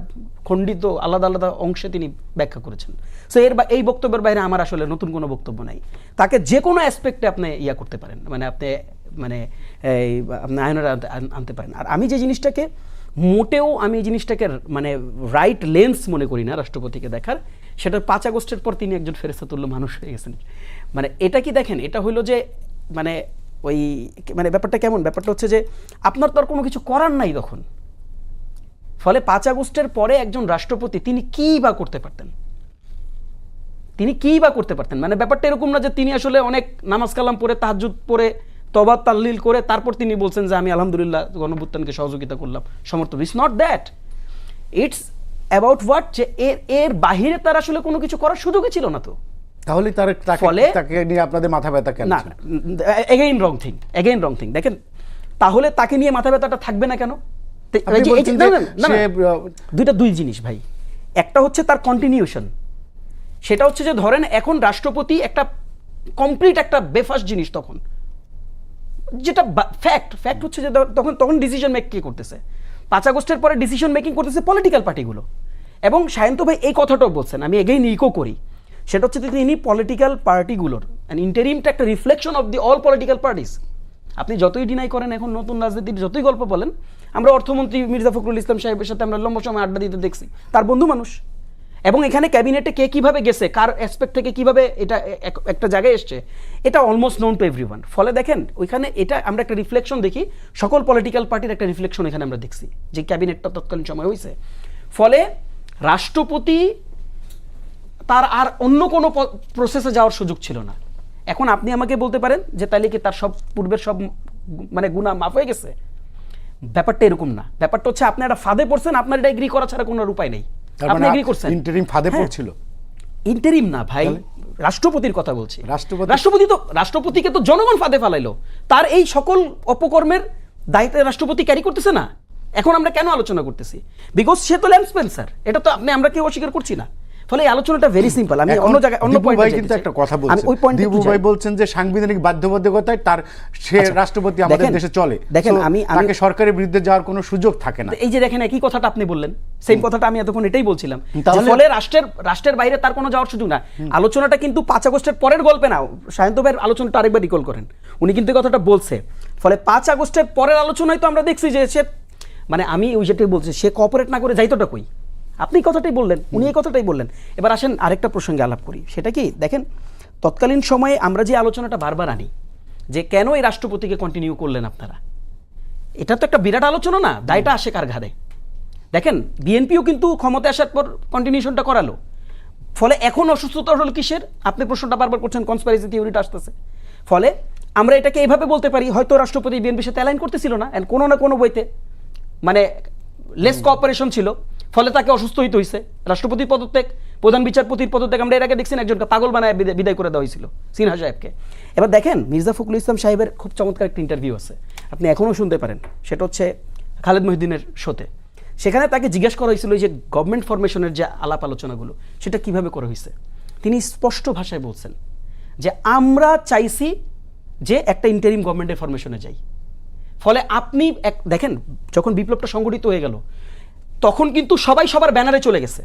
খণ্ডিত আলাদা আলাদা অংশে তিনি ব্যাখ্যা করেছেন। সো এই বক্তব্যের বাইরে আমার আসলে নতুন কোনো বক্তব্য নাই। তাকে যে কোনো অ্যাসপেক্টে আপনি করতে পারেন, মানে আপনি আপনি আইনের আনতে পারেন। আর আমি যে জিনিসটাকে মোটেও আমি এই জিনিসটাকে মানে রাইট লেন্স মনে করি না রাষ্ট্রপতিকে দেখার, সেটার 5 আগস্টের পর তিনি একজন ফেরেশতাতুল্য মানুষ হয়ে গেছেন। মানে এটা কি দেখেন, এটা হইলো যে মানে ওই মানে ব্যাপারটা কেমন, ব্যাপারটা হচ্ছে যে আপনার তো আর কোনো কিছু করার নাই তখন। ফলে 5 আগস্টের পরে একজন রাষ্ট্রপতি তিনি কী বা করতে পারতেন, মানে ব্যাপারটা এরকম না যে তিনি আসলে অনেক নামাজ কালাম পড়ে তাহাজ্জুদ পড়ে তওবা তাহলিল করে তারপর তিনি বলছেন যে আমি আলহামদুলিল্লাহ গণঅভ্যুত্থানকে সহযোগিতা করলাম, সমর্থন। It's not that, it's about what, যে এর বাহিরে তার আসলে কোনো কিছু করার সুযোগই ছিল না। তো তাহলে তাকে নিয়ে আপনাদের মাথা ব্যথা কেন? না, এগেইন রং থিং। দেখেন তাহলে তাকে নিয়ে মাথা ব্যথাটা থাকবে না কেন? দুই জিনিস ভাই, একটা হচ্ছে তার কন্টিনিউশন, সেটা হচ্ছে যে ধরেন এখন রাষ্ট্রপতি একটা কমপ্লিট একটা বেফাস জিনিস, তখন যেটা ফ্যাক্ট হচ্ছে যে তখন ডিসিশন মেক কে করতেছে, 5 আগস্টের পরে ডিসিশন মেকিং করতেছে পলিটিক্যাল পার্টিগুলো। এবং সায়ন্ত ভাই এই কথাটাও বলছেন, আমি এগেইন ইকো করি, সেটা হচ্ছে যে তিনি পলিটিক্যাল পার্টিগুলোর ইন্টারিমটা একটা reflection of the all political parties. আপনি যতই ডিনাই করেন, এখন নতুন রাজনীতির যতই গল্প বলেন, আমরা অর্থমন্ত্রী মির্জা ফখরুল ইসলাম সাহেবের সাথে আমরা লম্বা সময় আড্ডা দিতে দেখছি, তার বন্ধু মানুষ। এবং এখানে ক্যাবিনেটে কে কিভাবে গেছে, কার অ্যাসপেক্ট থেকে কিভাবে এটা একটা জায়গায় এসছে, এটা অলমোস্ট নোন টু এভরিওয়ান। ফলে দেখেন ওইখানে এটা আমরা একটা রিফ্লেকশন দেখি, সকল পলিটিক্যাল পার্টির একটা রিফ্লেকশন এখানে আমরা দেখছি, যে ক্যাবিনেটটা তৎকালীন সময় হয়েছে। ফলে রাষ্ট্রপতি তার আর অন্য কোনো প্রসেসে যাওয়ার সুযোগ ছিল না। এখন আপনি আমাকে বলতে পারেন যে তাহলে কি তার সব পূর্বের সব মানে গুনাহ মাফ হয়ে গেছে? ব্যাপারটা এরকম না। ব্যাপারটা হচ্ছে আপনি একটা ফাঁদে পড়ছেন, আপনার এটা এগ্রি করা ছাড়া কোনো উপায় নেই। আপনি এগ্রি করছেন, ইন্টারিম ফাঁদে পড়ছিল। ইন্টারিম না ভাই, রাষ্ট্রপতির কথা বলছি। রাষ্ট্রপতিকে তো জনগণ ফাঁদে ফেলাইলো, তার এই সকল অপকর্মের দায়িত্ব রাষ্ট্রপতি ক্যারি করতেছে না। এখন আমরা কেন আলোচনা করতেছি? বিকজ সে তো ল্যাম্প স্পেন্সার, এটা তো আমরা কেউ অস্বীকার করছি না। ফলে এই আলোচনাটা ভেরি সিম্পল। আমি অন্য জায়গায় অন্য পয়েন্টে কিন্তু একটা কথা বলছি, দীপু ভাই বলছেন যে সাংবিধানিক বাধ্যবাধকতায় তার সে রাষ্ট্রপতি আমাদের দেশে চলে, দেখেন আমি তাকে সরকারের বিরুদ্ধে যাওয়ার কোনো সুযোগ থাকে না। এই যে দেখেন একই কথাটা আপনি বললেন, সেম কথাটা আমি এতক্ষণ এটাই বলছিলাম। ফলে রাষ্ট্রের বাইরে তার কোনো যাওয়ার সুযোগ না। আলোচনাটা কিন্তু 5 আগস্টের পরের গল্পে না। সায়ন্ত ভাইয়ের আলোচনাটা আরেকবার রিকল করেন, উনি কিন্তু কথাটা বলছে ফলে 5 আগস্টের পরের আলোচনায় তো আমরা দেখছি যে সে মানে আমি ওই যেটাই বলছি সে কোঅপারেট না করে যাইতোটা কই, আপনি এই কথাটাই বললেন, উনি এই কথাটাই বললেন। এবার আসেন আরেকটা প্রসঙ্গে আলাপ করি, সেটা কি দেখেন তৎকালীন সময়ে আমরা যে আলোচনাটা বারবার আনি যে কেন এই রাষ্ট্রপতিকে কন্টিনিউ করলেন আপনারা, এটা তো একটা বিরাট আলোচনা না, দায়টা আসে কার ঘাড়ে? দেখেন বিএনপিও কিন্তু ক্ষমতায় আসার পর কন্টিনিউশনটা করালো, ফলে এখন অসুস্থতা হলো কিসের? আপনি প্রশ্নটা বারবার করছেন, কনস্পাইরেসি থিওরিটা আসতেছে। ফলে আমরা এটাকে এইভাবে বলতে পারি, হয়তো রাষ্ট্রপতি বিএনপির সাথে অ্যালাইন করতেছিল না, এন্ড কোনো না কোনো বইতে মানে লেস কোঅপারেশন ছিল, ফলে তাকে অসুস্থ হইতে হয়েছে। রাষ্ট্রপতির পদত্যাগ, প্রধান বিচারপতির পদত্যাগ আমরা এর আগে দেখছি একজনকে পাগল বানায় বিদায় করে দেওয়া হয়েছিল সিনহা সাহেবকে। এবার দেখেন মির্জা ফখরুল ইসলাম সাহেবের খুব চমৎকার একটা ইন্টারভিউ আছে, আপনি এখনও শুনতে পারেন, সেটা হচ্ছে খালেদ মহিউদ্দিনের শোতে। সেখানে তাকে জিজ্ঞেস করা হয়েছিল যে গভর্নমেন্ট ফরমেশনের যে আলাপ আলোচনাগুলো সেটা কিভাবে করা হয়েছে। তিনি স্পষ্ট ভাষায় বলছেন যে আমরা চাইছি যে একটা ইন্টারিম গভর্নমেন্টের ফরমেশনে যাই। ফলে আপনি দেখেন যখন বিপ্লবটা সংগঠিত হয়ে গেল তখন কিন্তু সবাই সবার ব্যানারে চলে গেছে।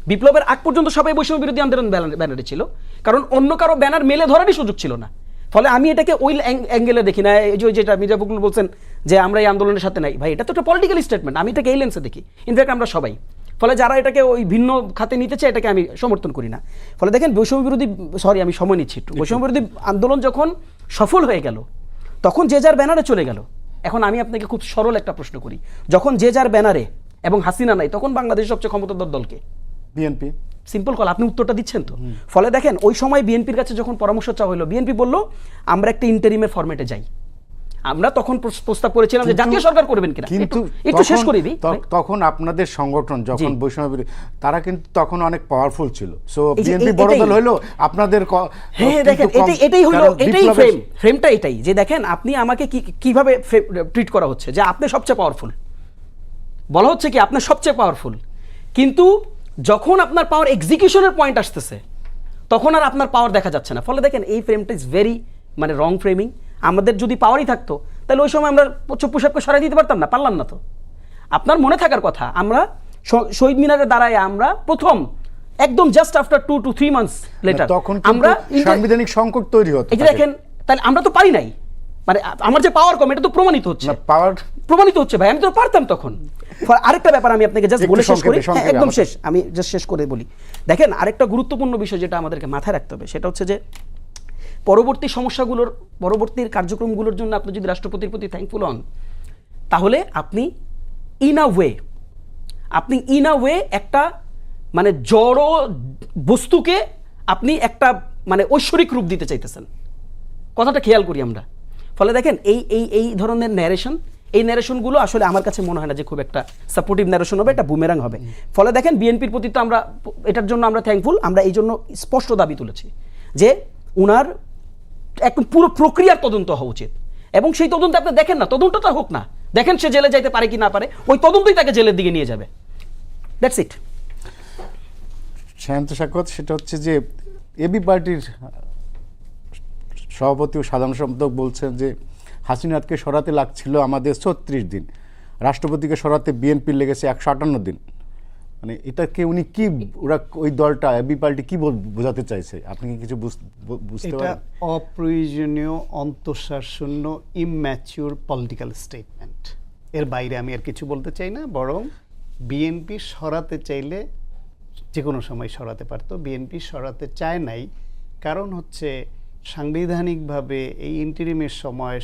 বিপ্লবের আগ পর্যন্ত সবাই বৈষম্য বিরোধী আন্দোলন ব্যানারে ছিল, কারণ অন্য কারো ব্যানার মেলে ধরারই সুযোগ ছিল না। ফলে আমি এটাকে ওই অ্যাঙ্গেলে দেখি না, এই যে যেটা মির্জা ফখরুল বলছেন যে আমরা এই আন্দোলনের সাথে নাই, ভাই এটা তো একটা পলিটিক্যাল স্টেটমেন্ট, আমি এটাকে এই লেন্সে দেখি, ইনফ্যাক্ট আমরা সবাই। ফলে যারা এটাকে ওই ভিন্ন খাতে নিতে চায় এটাকে আমি সমর্থন করি না। ফলে দেখেন বৈষম্য বিরোধী, সরি আমি সময় নিচ্ছি একটু, বৈষম্য বিরোধী আন্দোলন যখন সফল হয়ে গেল তখন যে যার ব্যানারে চলে গেল। এখন আমি আপনাকে খুব সরল একটা প্রশ্ন করি, যখন যে যার ব্যানারে এবং হাসিনা নাই তখন বাংলাদেশের সবচেয়ে ক্ষমতাধর দলকে? বিএনপি। সিম্পল কল, আপনি উত্তরটা দিচ্ছেন তো। ফলে দেখেন ওই সময় বিএনপির কাছে যখন পরামর্শ চাওয়া হলো, বিএনপি বলল আমরা একটা ইন্টারিমের ফরম্যাটে যাই। আমরা তখন প্রস্তাব করেছিলাম যে জাতীয় সরকার করবেন কিনা, কিন্তু একটু শেষ করে দিই। তখন আপনাদের সংগঠন যখন বৈষম্য বিরোধী, তারা কিন্তু তখন অনেক পাওয়ারফুল ছিল। সো এই যে বিএনপি বড় দল হলো আপনাদের হ্যাঁ দেখেন এটাই হলো, এটাই ফ্রেমটা এটাই যে দেখেন আপনি আমাকে কিভাবে ট্রিট করা হচ্ছে যে আপনি সবচেয়ে পাওয়ারফুল, বলা হচ্ছে কি আপনি সবচেয়ে পাওয়ারফুল, কিন্তু যখন আপনার পাওয়ার এক্সিকিউশনের পয়েন্ট আসতেছে তখন আর আপনার পাওয়ার দেখা যাচ্ছে না। ফলে দেখেন এই ফ্রেমটা ইজ ভেরি মানে রং ফ্রেমিং। আমাদের যদি পাওয়ারই থাকতো তাহলে ওই সময় আমরা চপ্পু সাহেবকে সরাই দিতে পারতাম না, পারলাম না তো। আপনার মনে থাকার কথা আমরা শহীদ মিনারে দাঁড়ায় আমরা প্রথম একদম just after 2 to 3 months letter তখন আমরা সাংবিধানিক সংকট তৈরি হতো। এই যে দেখেন তাহলে আমরা তো পারি নাই, মানে আমার যে পাওয়ার কম এটা তো প্রমাণিত হচ্ছে, প্রমাণিত হচ্ছে ভাই, আমি তো পারতাম তখন। আরেকটা ব্যাপার আমি আপনাকে জাস্ট বলে শেষ করি, একদম শেষ, আমি জাস্ট শেষ করে বলি। দেখেন আরেকটা গুরুত্বপূর্ণ বিষয় যেটা আমাদেরকে মাথায় রাখতে হবে সেটা হচ্ছে যে পরবর্তী সমস্যাগুলোর, পরবর্তী কার্যক্রমগুলোর জন্য আপনি যদি রাষ্ট্রপতির প্রতি থ্যাঙ্কফুল হন তাহলে আপনি ইন আ ওয়ে একটা মানে জড় বস্তুকে আপনি একটা মানে ঐশ্বরিক রূপ দিতে চাইতেছেন, কথাটা খেয়াল করি আমরা। ফলে দেখেন এই ধরনের এই ন্যারেশনগুলো আসলে আমার কাছে মনে হয় না যে খুব একটা সাপোর্টিভ ন্যারেশন হবে, এটা বুমেরাং হবে। ফলে দেখেন বিএনপির প্রতি তো আমরা এটার জন্য আমরা থ্যাঙ্কফুল, আমরা এই জন্য স্পষ্ট দাবি তুলেছি যে উনার একদম পুরো প্রক্রিয়ার তদন্ত হওয়া উচিত, এবং সেই তদন্ত আপনি দেখেন না, তদন্তটা হোক না, দেখেন সে জেলে যাইতে পারে কি না পারে, ওই তদন্তই তাকে জেলের দিকে নিয়ে যাবে। That's it. শান্ত সাক্ষাৎ সেটা হচ্ছে যে এবি পার্টির সভাপতি ও সাধারণ সম্পাদক বলছেন যে হাসিনাতকে সরাতে লাগছিল আমাদের 36 দিন, রাষ্ট্রপতিকে সরাতে বিএনপির লেগেছে 158 দিন। মানে এটাকে উনি কি, ওরা ওই দলটা এবি পার্টি কি বোঝাতে চাইছে, আপনি কি কিছু বুঝতে পারেন? অপ্রয়োজনীয়, অন্তঃসারশূন্য, ইম্যাচিউর পলিটিক্যাল স্টেটমেন্ট। এর বাইরে আমি আর কিছু বলতে চাই না। বরং বিএনপি সরাতে চাইলে যে কোনো সময় সরাতে পারতো, বিএনপি সরাতে চায় নাই। কারণ হচ্ছে সাংবিধানিকভাবে এই ইন্টারিমের সময়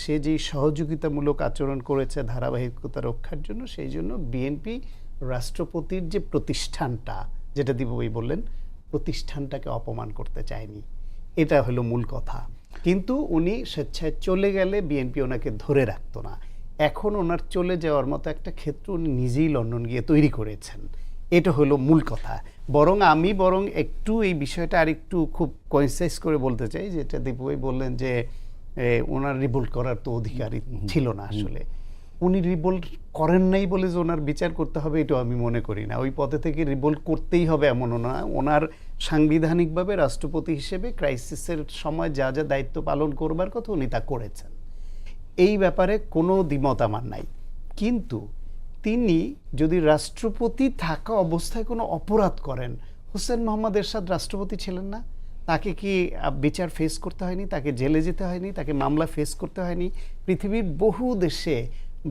সে যেই সহযোগিতামূলক আচরণ করেছে ধারাবাহিকতা রক্ষার জন্য, সেই জন্য বিএনপি রাষ্ট্রপতির যে প্রতিষ্ঠানটা, যেটা দীপু বললেন, প্রতিষ্ঠানটাকে অপমান করতে চায়নি, এটা হলো মূল কথা। কিন্তু উনি স্বেচ্ছায় চলে গেলে বিএনপি ওনাকে ধরে রাখতো না। এখন ওনার চলে যাওয়ার মতো একটা ক্ষেত্র উনি নিজেই লন্ডন গিয়ে তৈরি করেছেন, এটা হলো মূল কথা। আমি একটু এই বিষয়টা আরেকটু খুব কনসাইজ করে বলতে চাই, যেটা দীপু বললেন যে ওনার রিভোল্ট করার তো অধিকারই ছিল না। আসলে উনি রিভোল্ট করেন নাই বলে যে ওনার বিচার করতে হবে এটাও আমি মনে করি না। ওই পদে থেকে রিভোল্ট করতেই হবে এমনও না। ওনার সাংবিধানিকভাবে রাষ্ট্রপতি হিসেবে ক্রাইসিসের সময় যা যা দায়িত্ব পালন করবার কথা উনি তা করেছেন, এই ব্যাপারে কোনো দ্বিমত আমার নাই। কিন্তু তিনি যদি রাষ্ট্রপতি থাকা অবস্থায় কোনো অপরাধ করেন, হোসেন মোহাম্মদ এরশাদ রাষ্ট্রপতি ছিলেন না, তাকে কি বিচার ফেস করতে হয়নি, তাকে জেলে যেতে হয়নি, তাকে মামলা ফেস করতে হয়নি? পৃথিবীর বহু দেশে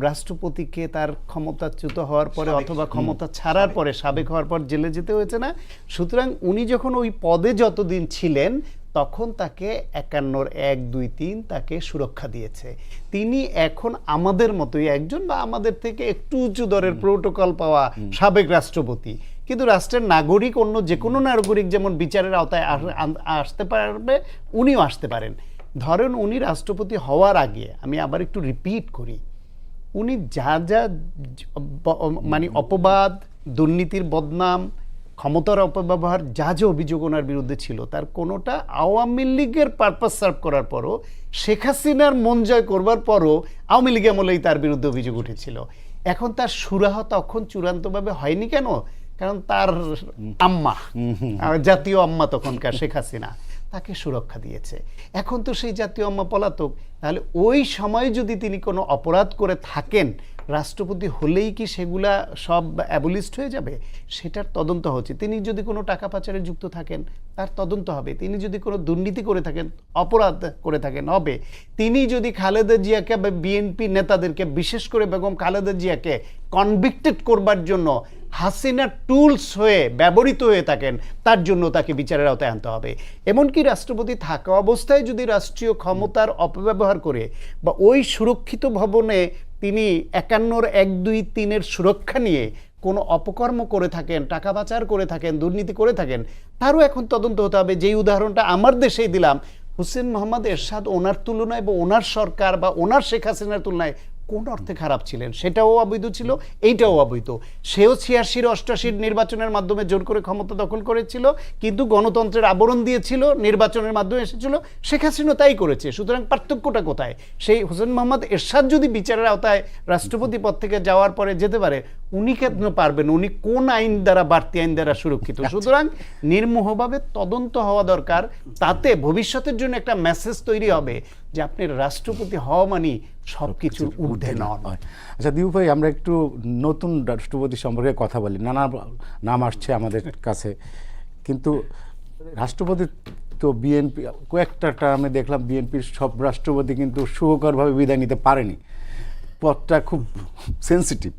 রাষ্ট্রপতিকে তার ক্ষমতাচ্যুত হওয়ার পরে অথবা ক্ষমতা ছাড়ার পরে, সাবেক হওয়ার পর জেলে যেতে হয়েছে না? সুতরাং উনি যখন ওই পদে যতদিন ছিলেন তখন তাকে 51 1 2 3 তাকে সুরক্ষা দিয়েছে। তিনি এখন আমাদের মতোই একজন, বা আমাদের থেকে একটু উঁচু দরের প্রোটোকল পাওয়া সাবেক রাষ্ট্রপতি। কিন্তু রাষ্ট্রের নাগরিক, অন্য যে কোনো নাগরিক যেমন বিচারের আওতায় আসতে পারবে, উনিও আসতে পারেন। ধরেন উনি রাষ্ট্রপতি হওয়ার আগে, আমি আবার একটু রিপিট করি, উনি যা যা মানে অপবাদ, দুর্নীতির বদনাম, ক্ষমতার অপব্যবহার, যা যা অভিযোগ ওনার বিরুদ্ধে ছিল, তার কোনোটা আওয়ামী লীগের পারপাস সার্ভ করার পরও, শেখ হাসিনার মন জয় করবার পরও আওয়ামী লীগ আমলেই তার বিরুদ্ধে অভিযোগ উঠেছিল। এখন তার সুরাহা তখন চূড়ান্তভাবে হয়নি কেন? কারণ তার আম্মা, জাতীয় আম্মা তখনকার শেখ হাসিনা, তাকে সুরক্ষা দিয়েছে। এখন তো সেই জাতীয় আম্মা পলাতক। তাহলে ওই সময় যদি তিনি কোনো অপরাধ করে থাকেন, রাষ্ট্রপতি হলেই কি সেগুলা সব অ্যাবলিস্ট হয়ে যাবে? সেটার তদন্ত হচ্ছে। তিনি যদি কোনো টাকা পাচারে যুক্ত থাকেন, তার তদন্ত হবে। তিনি যদি কোনো দুর্নীতি করে থাকেন, অপরাধ করে থাকেন, হবে। তিনি যদি খালেদা জিয়াকে বা বিএনপি নেতাদেরকে, বিশেষ করে বেগম খালেদা জিয়াকে কনভিক্টেড করবার জন্য হাসিনা টুলস হয়ে ব্যবহৃত হয়ে থাকেন, তার জন্য তাকে বিচারের আওতায় আনতে হবে। এমনকি রাষ্ট্রপতি থাকা অবস্থায় যদি রাষ্ট্রীয় ক্ষমতার অপব্যবহার করে বা ওই সুরক্ষিত ভবনে তিনি 51 1 2 3 সুরক্ষা নিয়ে কোনো অপকর্ম করে থাকেন, টাকা পাচার করে থাকেন, দুর্নীতি করে থাকেন, তারও এখন তদন্ত হতে হবে। যেই উদাহরণটা আমার দেশেই দিলাম, হোসেন মোহাম্মদ এরশাদ ওনার তুলনায় বা ওনার সরকার বা ওনার শেখ হাসিনার তুলনায় কোন অর্থে খারাপ ছিলেন? সেটাও অবৈধ ছিল, এইটাও অবৈধ। সেও 86 88 নির্বাচনের মাধ্যমে জোর করে ক্ষমতা দখল করেছিল, কিন্তু গণতন্ত্রের আবরণ দিয়েছিল, নির্বাচনের মাধ্যমে এসেছিল। শেখ হাসিনা তাই করেছে। সুতরাং পার্থক্যটা কোথায়? সেই হোসেন মোহাম্মদ এরশাদ যদি বিচারের আওতায় রাষ্ট্রপতি পদ থেকে যাওয়ার পরে যেতে পারে, উনি কেন পারবেন? উনি কোন আইন দ্বারা, বাড়তি আইন দ্বারা সুরক্ষিত? সুতরাং নির্মোহভাবে তদন্ত হওয়া দরকার। তাতে ভবিষ্যতের জন্য একটা মেসেজ তৈরি হবে যে আপনি রাষ্ট্রপতি হওয়া মানে সবকিছুর ঊর্ধ্বে নন। আচ্ছা দীপু ভাই, আমরা একটু নতুন রাষ্ট্রপতি সম্পর্কে কথা বলি। নানা নাম আসছে আমাদের কাছে, কিন্তু রাষ্ট্রপতি তো বিএনপি কয়েকটা টার্মে দেখলাম বিএনপির সব রাষ্ট্রপতি কিন্তু সুখকরভাবে বিদায় নিতে পারেনি। পদটা খুব সেন্সিটিভ।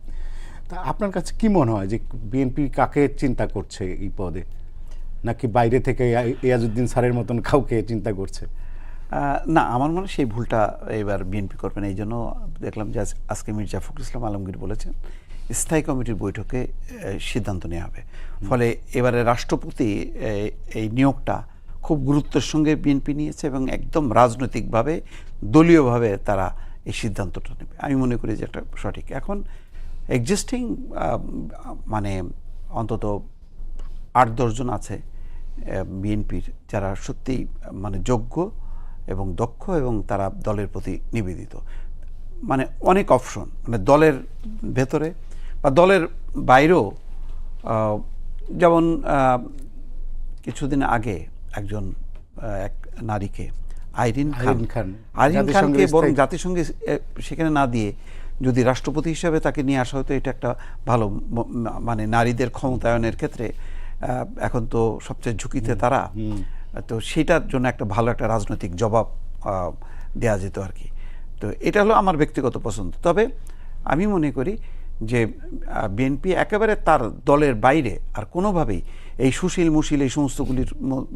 তা আপনার কাছে কি মনে হয় যে বিএনপি কাকে চিন্তা করছে এই পদে, নাকি বাইরে থেকে ইয়াজউদ্দিন স্যারের মতন কাউকে চিন্তা করছে? না, আমার মনে হয় সেই ভুলটা এবার বিএনপি করবে না। এই জন্য দেখলাম যে আজকে মির্জা ফখরুল ইসলাম আলমগীর বলেছেন স্থায়ী কমিটির বৈঠকে সিদ্ধান্ত নেওয়া হবে। ফলে এবারে রাষ্ট্রপতি এই নিয়োগটা খুব গুরুত্বের সঙ্গে বিএনপি নিয়েছে এবং একদম রাজনৈতিকভাবে, দলীয়ভাবে তারা এই সিদ্ধান্তটা নেবে। আমি মনে করি যে এটা সঠিক। এখন এক্সিস্টিং মানে অন্তত 8-10 জন আছে বিএনপির, যারা সত্যিই মানে যোগ্য এবং দক্ষ এবং তারা দলের প্রতি নিবেদিত। মানে অনেক অপশন, মানে দলের ভেতরে বা দলের বাইরেও। যেমন কিছুদিন আগে একজন এক নারীকে, আইরিন খানকে বরং জাতিসংঘে সেখানে না দিয়ে যদি রাষ্ট্রপতি হিসাবে তাকে নিয়ে আসা হতো, এটা একটা ভালো, মানে নারীদের ক্ষমতায়নের ক্ষেত্রে এখন তো সবচেয়ে ঝুঁকিতে তারা, তো সেটার জন্য একটা ভালো একটা রাজনৈতিক জবাব দেওয়া যেত আর কি। তো এটা হলো আমার ব্যক্তিগত পছন্দ। তবে আমি মনে করি যে বিএনপি একেবারে তার দলের বাইরে আর কোনোভাবেই এই সুশীল মুশীল এই সমস্তগুলির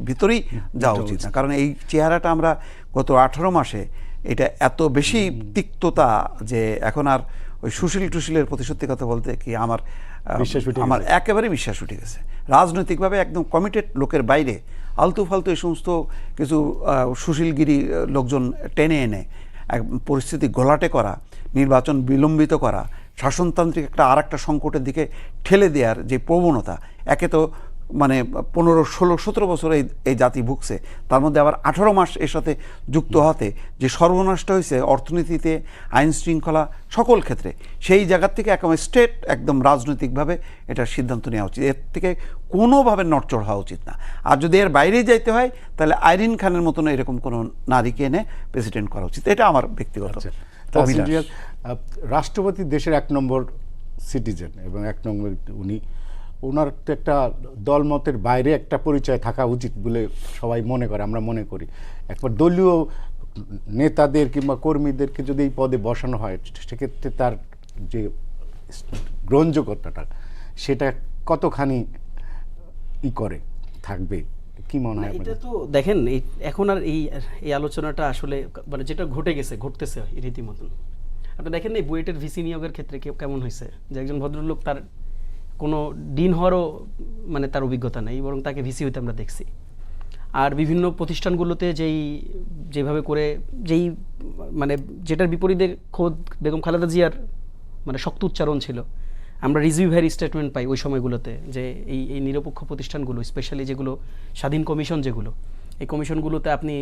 ভিতরেই যাওয়া উচিত না। কারণ এই চেহারাটা আমরা গত 18 মাসে এটা এত বেশি তিক্ততা যে এখন আর ওই সুশীল টুশীলের প্রতি সত্যি কথা বলতে কি আমার একেবারে বিশ্বাস উঠে গেছে। রাজনৈতিকভাবে একদম কমিটেড লোকের বাইরে আলতু ফালতু এই সমস্ত কিছু সুশীলগিরি লোকজন টেনে এনে পরিস্থিতি ঘোলাটে করা, নির্বাচন বিলম্বিত করা, শাসনতান্ত্রিক আর একটা সংকটের দিকে ঠেলে দেওয়ার যে প্রবণতা, একে তো মানে 15, 16, 17 বছর এই জাতি ভুগছে, তার মধ্যে আবার 18 মাস এর সাথে যুক্ত হতে যে সর্বনাশটা হয়েছে অর্থনীতিতে, আইন শৃঙ্খলা, সকল ক্ষেত্রে, সেই জায়গার থেকে স্ট্রেট একদম রাজনৈতিকভাবে এটার সিদ্ধান্ত নেওয়া উচিত। এর থেকে কোনোভাবে নড়চড় হওয়া উচিত না। আর যদি এর বাইরেই যাইতে হয় তাহলে আইরিন খানের মতন এরকম কোনো নারীকে এনে প্রেসিডেন্ট করা উচিত। এটা আমার ব্যক্তিগত অভিলাষ। রাষ্ট্রপতি দেশের 1 নম্বর সিটিজেন এবং 1 নম্বর উনি ওনার তো একটা দলমতের বাইরে একটা পরিচয় থাকা উচিত বলে সবাই মনে করে, আমরা মনে করি। একবার দলীয় নেতাদের কিংবা কর্মীদেরকে যদি এই পদে বসানো হয়, সেক্ষেত্রে তার যে গ্রহণযোগ্যতাটা সেটা কতখানি করে থাকবে, কি মনে হয় এটা আপনাদের? তো দেখেন এখন আর এই আলোচনাটা আসলে মানে যেটা ঘটতেছে রীতিমতন। আপনি দেখেন এই বুয়েটের ভিসি নিয়োগের ক্ষেত্রে কেমন হয়েছে, যে একজন ভদ্রলোক, তার কোনো ডিন হওয়ারও মানে তার অভিজ্ঞতা নেই, বরং তাকে ভিসি হইতে আমরা দেখছি। আর বিভিন্ন প্রতিষ্ঠানগুলোতে যেভাবে করে মানে যেটার বিপরীতে খোদ বেগম খালেদা জিয়ার মানে শক্ত উচ্চারণ ছিল, আমরা রিজভি ভাইয়ের স্টেটমেন্ট পাই ওই সময়গুলোতে, যে এই নিরপেক্ষ প্রতিষ্ঠানগুলো, স্পেশালি যেগুলো স্বাধীন কমিশন, এই কমিশনগুলোতে আপনি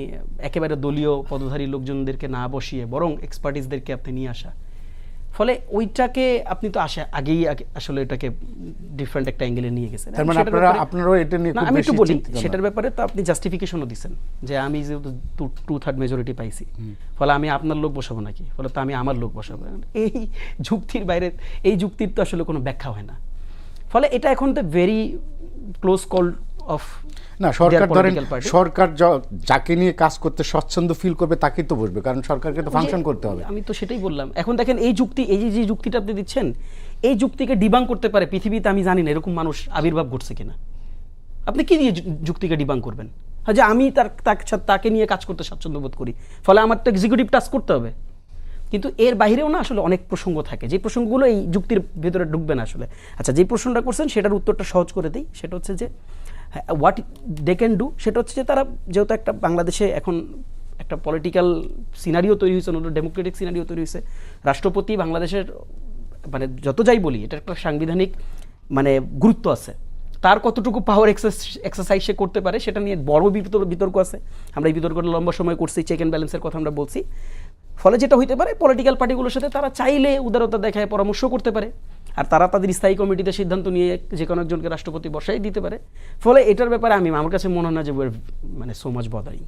একেবারে দলীয় পদধারী লোকজনদেরকে না বসিয়ে বরং এক্সপার্টিসদেরকে আপনি নিয়ে আসা, ফলে ওইটাকে আপনি তো আগেই আসলে এটাকে ডিফারেন্ট একটা অ্যাঙ্গেলে নিয়ে গেছেন। তার মানে আপনারাও এটা নিয়ে খুব আমি বেশি একটু বলি, চিন্তিত না। সেটার ব্যাপারে তো আপনি জাস্টিফিকেশনও দিচ্ছেন যে আমি যেহেতু 2/3 মেজরিটি পাইছি, ফলে আমি আপনার লোক বসাবো নাকি, ফলে তো আমি আমার লোক বসাবো। এই যুক্তির বাইরে, এই যুক্তির তো আসলে কোনো ব্যাখ্যা হয় না। ফলে এটা এখন তো ভেরি ক্লোজ কল অফ না, সরকার ধরেন সরকার যাকে নিয়ে কাজ করতে স্বচ্ছন্দ ফিল করবে তাকেই তো বসবে, কারণ সরকারকে তো ফাংশন করতে হবে। আমি তো সেটাই বললাম। এখন দেখেন এই যে যুক্তিটা আপনি দিচ্ছেন, এই যুক্তিকে ডিবাং করতে পারে পৃথিবীতে আমি জানি না এরকম মানুষ আবির্ভাব ঘটছে কিনা। আপনি কি দিয়ে যুক্তিকে ডিবাং করবেন? যে আমি তাকে নিয়ে কাজ করতে স্বাচ্ছন্দ্য বোধ করি, ফলে আমার তো এক্সিকিউটিভ টাস্ক করতে হবে। কিন্তু এর বাইরেও না আসলে অনেক প্রসঙ্গ থাকে, যে প্রসঙ্গগুলো এই যুক্তির ভেতরে ঢুকবে না আসলে। আচ্ছা, যে প্রশ্নটা করছেন সেটার উত্তরটা সহজ করে দিই। সেটা হচ্ছে যে হোয়াট দে ক্যান ডু, সেটা হচ্ছে যে তারা যেহেতু একটা বাংলাদেশে এখন একটা পলিটিক্যাল সিনারিও তৈরি হয়েছে, নতুন ডেমোক্রেটিক সিনারিও তৈরি হয়েছে। রাষ্ট্রপতি বাংলাদেশের মানে যত যাই বলি, এটা একটা সাংবিধানিক মানে গুরুত্ব আছে। তার কতটুকু পাওয়ার এক্সারসাইজ সে করতে পারে সেটা নিয়ে বড় বিতর্ক আছে। আমরা এই বিতর্কটা লম্বা সময় করছি, চেক অ্যান্ড ব্যালেন্সের কথা আমরা বলছি। ফলে যেটা হইতে পারে, পলিটিক্যাল পার্টিগুলোর সাথে তারা চাইলে উদারতা দেখায় পরামর্শ করতে পারে, আর তারা তাদের স্থায়ী কমিটিতে সিদ্ধান্ত নিয়ে যে কোনো একজনকে রাষ্ট্রপতি বসাই দিতে পারে। ফলে এটার ব্যাপারে আমার কাছে মনে হয় না যে মানে so much bothering.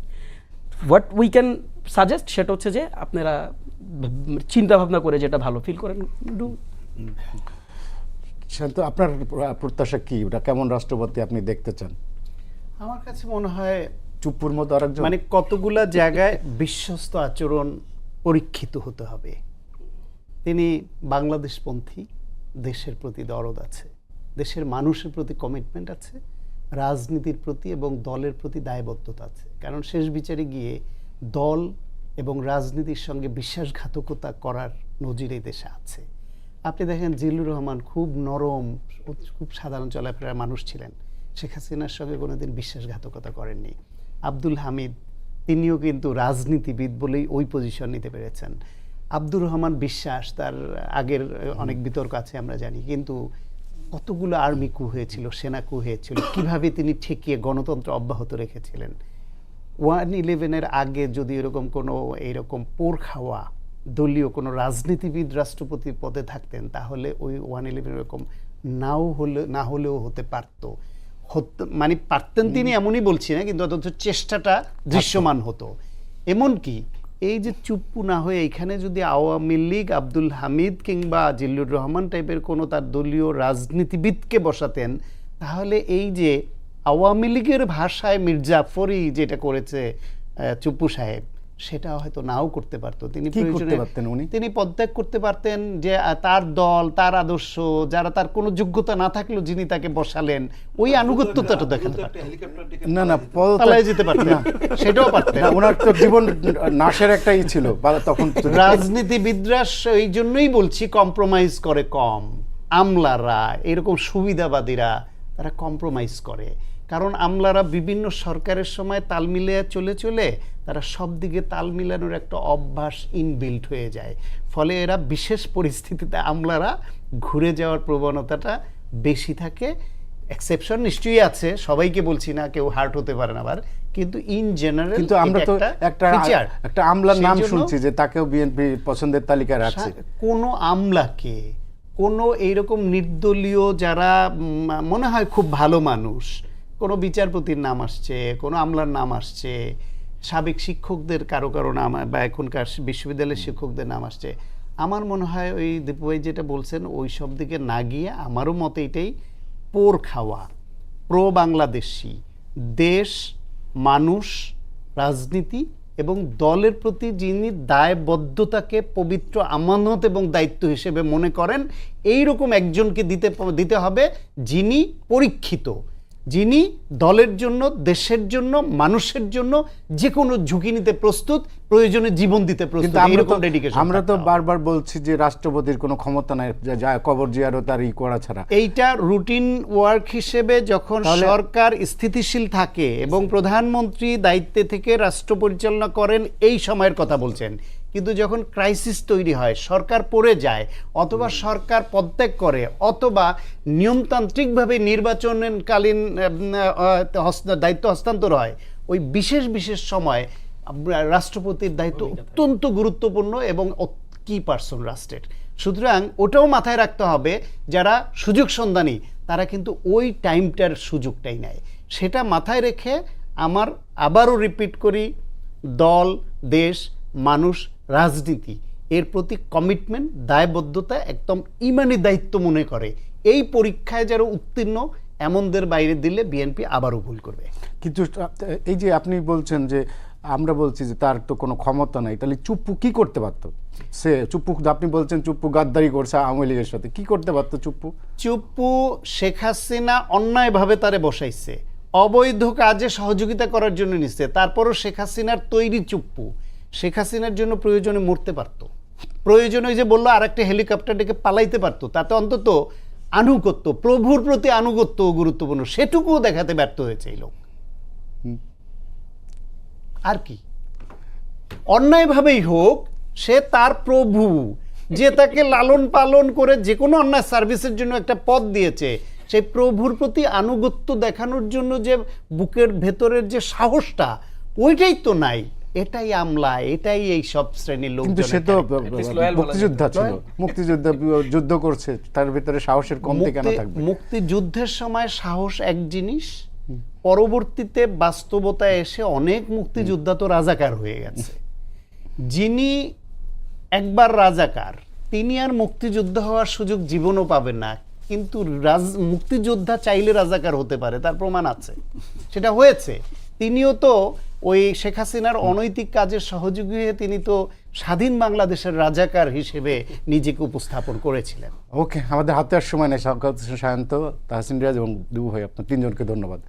What we can suggest সেটা হচ্ছে যে আপনারা চিন্তা ভাবনা করে যেটা ভালো ফিল করেন ডু। শান্ত, আপনার প্রত্যাশা কি? ওটা কেমন রাষ্ট্রপতি আপনি দেখতে চান? আমার কাছে মনে হয় চুপ্পুর মতো আরেকজন, মানে কতগুলা জায়গায় বিশ্বস্ত আচরণ পরীক্ষিত হতে হবে। তিনি বাংলাদেশপন্থী, দেশের প্রতি দরদ আছে, দেশের মানুষের প্রতি কমিটমেন্ট আছে, রাজনীতির প্রতি এবং দলের প্রতি দায়বদ্ধতা আছে। কারণ শেষ বিচারে গিয়ে দল এবং রাজনীতির সঙ্গে বিশ্বাসঘাতকতা করার নজির এই দেশে আছে। আপনি দেখেন জিল্লুর রহমান খুব নরম, খুব সাধারণ চলাফেরার মানুষ ছিলেন, শেখ হাসিনার সঙ্গে কোনোদিন বিশ্বাসঘাতকতা করেননি। আব্দুল হামিদ, তিনিও কিন্তু রাজনীতিবিদ বলেই ওই পজিশন নিতে পেরেছেন। আব্দুর রহমান বিশ্বাস, তার আগের অনেক বিতর্ক আছে আমরা জানি, কিন্তু কতগুলো আর্মি কু হয়েছিল, সেনা কু হয়েছিল, কিভাবে তিনি ঠেকিয়ে গণতন্ত্র অব্যাহত রেখেছিলেন। 1/11 আগে যদি এরকম কোনো এইরকম পোর খাওয়া দলীয় কোনো রাজনীতিবিদ রাষ্ট্রপতি পদে থাকতেন, তাহলে ওই 1/11 এরকম না হলেও হতে পারতো। মানে পারতেন তিনি এমনই বলছি না, কিন্তু অথচ চেষ্টাটা দৃশ্যমান হতো। এমনকি এই যে চুপ্পু না হয়ে এখানে যদি আওয়ামী লীগ আব্দুল হামিদ কিংবা জিল্লুর রহমান টাইপের কোনো তার দলীয় রাজনীতিবিদকে বসাতেন, তাহলে এই যে আওয়ামী লীগের ভাষায় মির্জাফরই যেটা করেছে চুপ্পু সাহেব, সেটা হয়তো নাও করতে পারতো। তিনি পদত্যাগ করতে পারতেন, যে তার দল, তার আদর্শ, যারা তার কোনো যোগ্যতা না থাকলেও যিনি তাকে বসালেন, ওই আনুগত্যটা দেখাতে পারতেন। না পালায় যেতে পারতেন, সেটাও পারতেন। ওনার তো জীবন নাশের একটাই ছিল তখন। রাজনীতিবিদরা এই জন্যই বলছি কম্প্রোমাইজ করে কম। আমলারা, এরকম সুবিধাবাদীরা, তারা কম্প্রোমাইজ করে। কারণ আমলারা বিভিন্ন সরকারের সময় তাল মিলিয়ে চলে তারা সব দিকে তাল মিলানোর একটা অভ্যাস ইনবিল্ট হয়ে যায়। ফলে এরা বিশেষ পরিস্থিতিতে আমলারা ঘুরে যাওয়ার প্রবণতাটা বেশি থাকে। এক্সেপশন নিশ্চয়ই আছে, সবাইকে বলছি না, কেউ হার্ট হতে পারে না আবার, কিন্তু ইন জেনারেল। কিন্তু আমরা তো একটা আমলার নাম শুনছি যে তাকেও বিএনপি পছন্দের তালিকায় রাখছে। কোনো আমলাকে, কোনো এইরকম নির্দলীয় যারা মনে হয় খুব ভালো মানুষ, কোনো বিচারপতির নাম আসছে, কোনো আমলার নাম আসছে, সাবেক শিক্ষকদের কারো নাম বা এখনকার বিশ্ববিদ্যালয়ের শিক্ষকদের নাম আসছে, আমার মনে হয় ওই দীপু ভাই যেটা বলছেন ওই সব দিকে না গিয়ে, আমারও মতে এটাই, পোর খাওয়া, প্রো বাংলাদেশি, দেশ, মানুষ, রাজনীতি এবং দলের প্রতি যিনি দায়বদ্ধতাকে পবিত্র আমানত এবং দায়িত্ব হিসেবে মনে করেন, এই রকম একজনকে দিতে হবে যিনি পরীক্ষিত, যিনি দলের জন্য, দেশের জন্য, মানুষের জন্য যে কোনো ঝুঁকি নিতে প্রস্তুত, প্রয়োজনে জীবন দিতে প্রস্তুত। কিন্তু এইরকম ডেডিকেশন আমরা তো বারবার বলছি যে রাষ্ট্রপতির কোনো ক্ষমতা নাই যা কবর জিয়ারত আর ই করা ছাড়া। এইটা রুটিন ওয়ার্ক হিসেবে যখন সরকার স্থিতিশীল থাকে এবং প্রধানমন্ত্রী দায়িত্বে থেকে রাষ্ট্র পরিচালনা করেন, এই সময়ের কথা বলছেন। কিন্তু যখন ক্রাইসিস তৈরি হয়, সরকার পড়ে যায়, অথবা সরকার পদত্যাগ করে, অথবা নিয়মতান্ত্রিকভাবে নির্বাচনকালীন দায়িত্ব হস্তান্তর হয়, ওই বিশেষ বিশেষ সময় রাষ্ট্রপতির দায়িত্ব অত্যন্ত গুরুত্বপূর্ণ এবং কি পার্সন রাষ্ট্রের। সুতরাং ওটাও মাথায় রাখতে হবে, যারা সুযোগ সন্ধানী তারা কিন্তু ওই টাইমটার সুযোগটাই নেয়। সেটা মাথায় রেখে আমার আবারও রিপিট করি, দল, দেশ, মানুষ, রাজনীতি এর প্রতি কমিটমেন্ট, দায়বদ্ধতা একদম ইমানি দায়িত্ব মনে করে এই পরীক্ষায় যারা উত্তীর্ণ এমনদের বাইরে দিলে বিএনপি আবারও ভুল করবে। কিন্তু এই যে আপনি বলছেন যে আমরা বলছি যে তার তো কোনো ক্ষমতা নাই, তাহলে চুপ্পু কি করতে পারতো? সে চুপ্পু, আপনি বলছেন চুপ্পু গাদ্দারি করছে আওয়ামী লীগের সাথে, কি করতে পারতো চুপ্পু? চুপ্পু শেখ হাসিনা অন্যায়ভাবে তারে বসাইছে, অবৈধ কাজে সহযোগিতা করার জন্য নিচ্ছে, তারপরও শেখ হাসিনার তৈরি চুপ্পু শেখ হাসিনার জন্য প্রয়োজনে মরতে পারতো, প্রয়োজনে ওই যে বললো আর একটা হেলিকপ্টার ডেকে পালাইতে পারতো, তাতে অন্তত আনুগত্য, প্রভুর প্রতি আনুগত্য গুরুত্বপূর্ণ, সেটুকুও দেখাতে ব্যর্থ হয়েছে এই লোক। আর কি, অন্যায়ভাবেই হোক, সে তার প্রভু, যে তাকে লালন পালন করে যে কোনো অন্যায় সার্ভিসের জন্য একটা পদ দিয়েছে, সেই প্রভুর প্রতি আনুগত্য দেখানোর জন্য যে বুকের ভেতরের যে সাহসটা, ওইটাই তো নাই। এটাই আমলা, এটাই এই সব শ্রেণীর লোক। কিন্তু সে তো মুক্তিযোদ্ধা ছিল, যুদ্ধ করছে, তার ভিতরে সাহসের কমতি কেন থাকবে? মুক্তিযুদ্ধের সময় সাহস এক জিনিস, পরবর্তীতে বাস্তবতায় এসে অনেক মুক্তিযোদ্ধা তো রাজাকার হয়ে গেছে। যিনি একবার রাজাকার, তিনি আর মুক্তিযোদ্ধা হওয়ার সুযোগ জীবনও পাবেন না। কিন্তু মুক্তিযোদ্ধা চাইলে রাজাকার হতে পারে, তার প্রমাণ আছে, সেটা হয়েছে। তিনিও তো ওই শেখ হাসিনার অনৈতিক কাজের সহযোগী হয়ে তিনি তো স্বাধীন বাংলাদেশের রাজাকার হিসেবে নিজেকে উপস্থাপন করেছিলেন। ওকে, আমাদের হাতে আর সময় নেই। সায়ন্ত, তাহসিন রিয়াজ এবং দুবু ভাই, আপনার তিনজনকে ধন্যবাদ।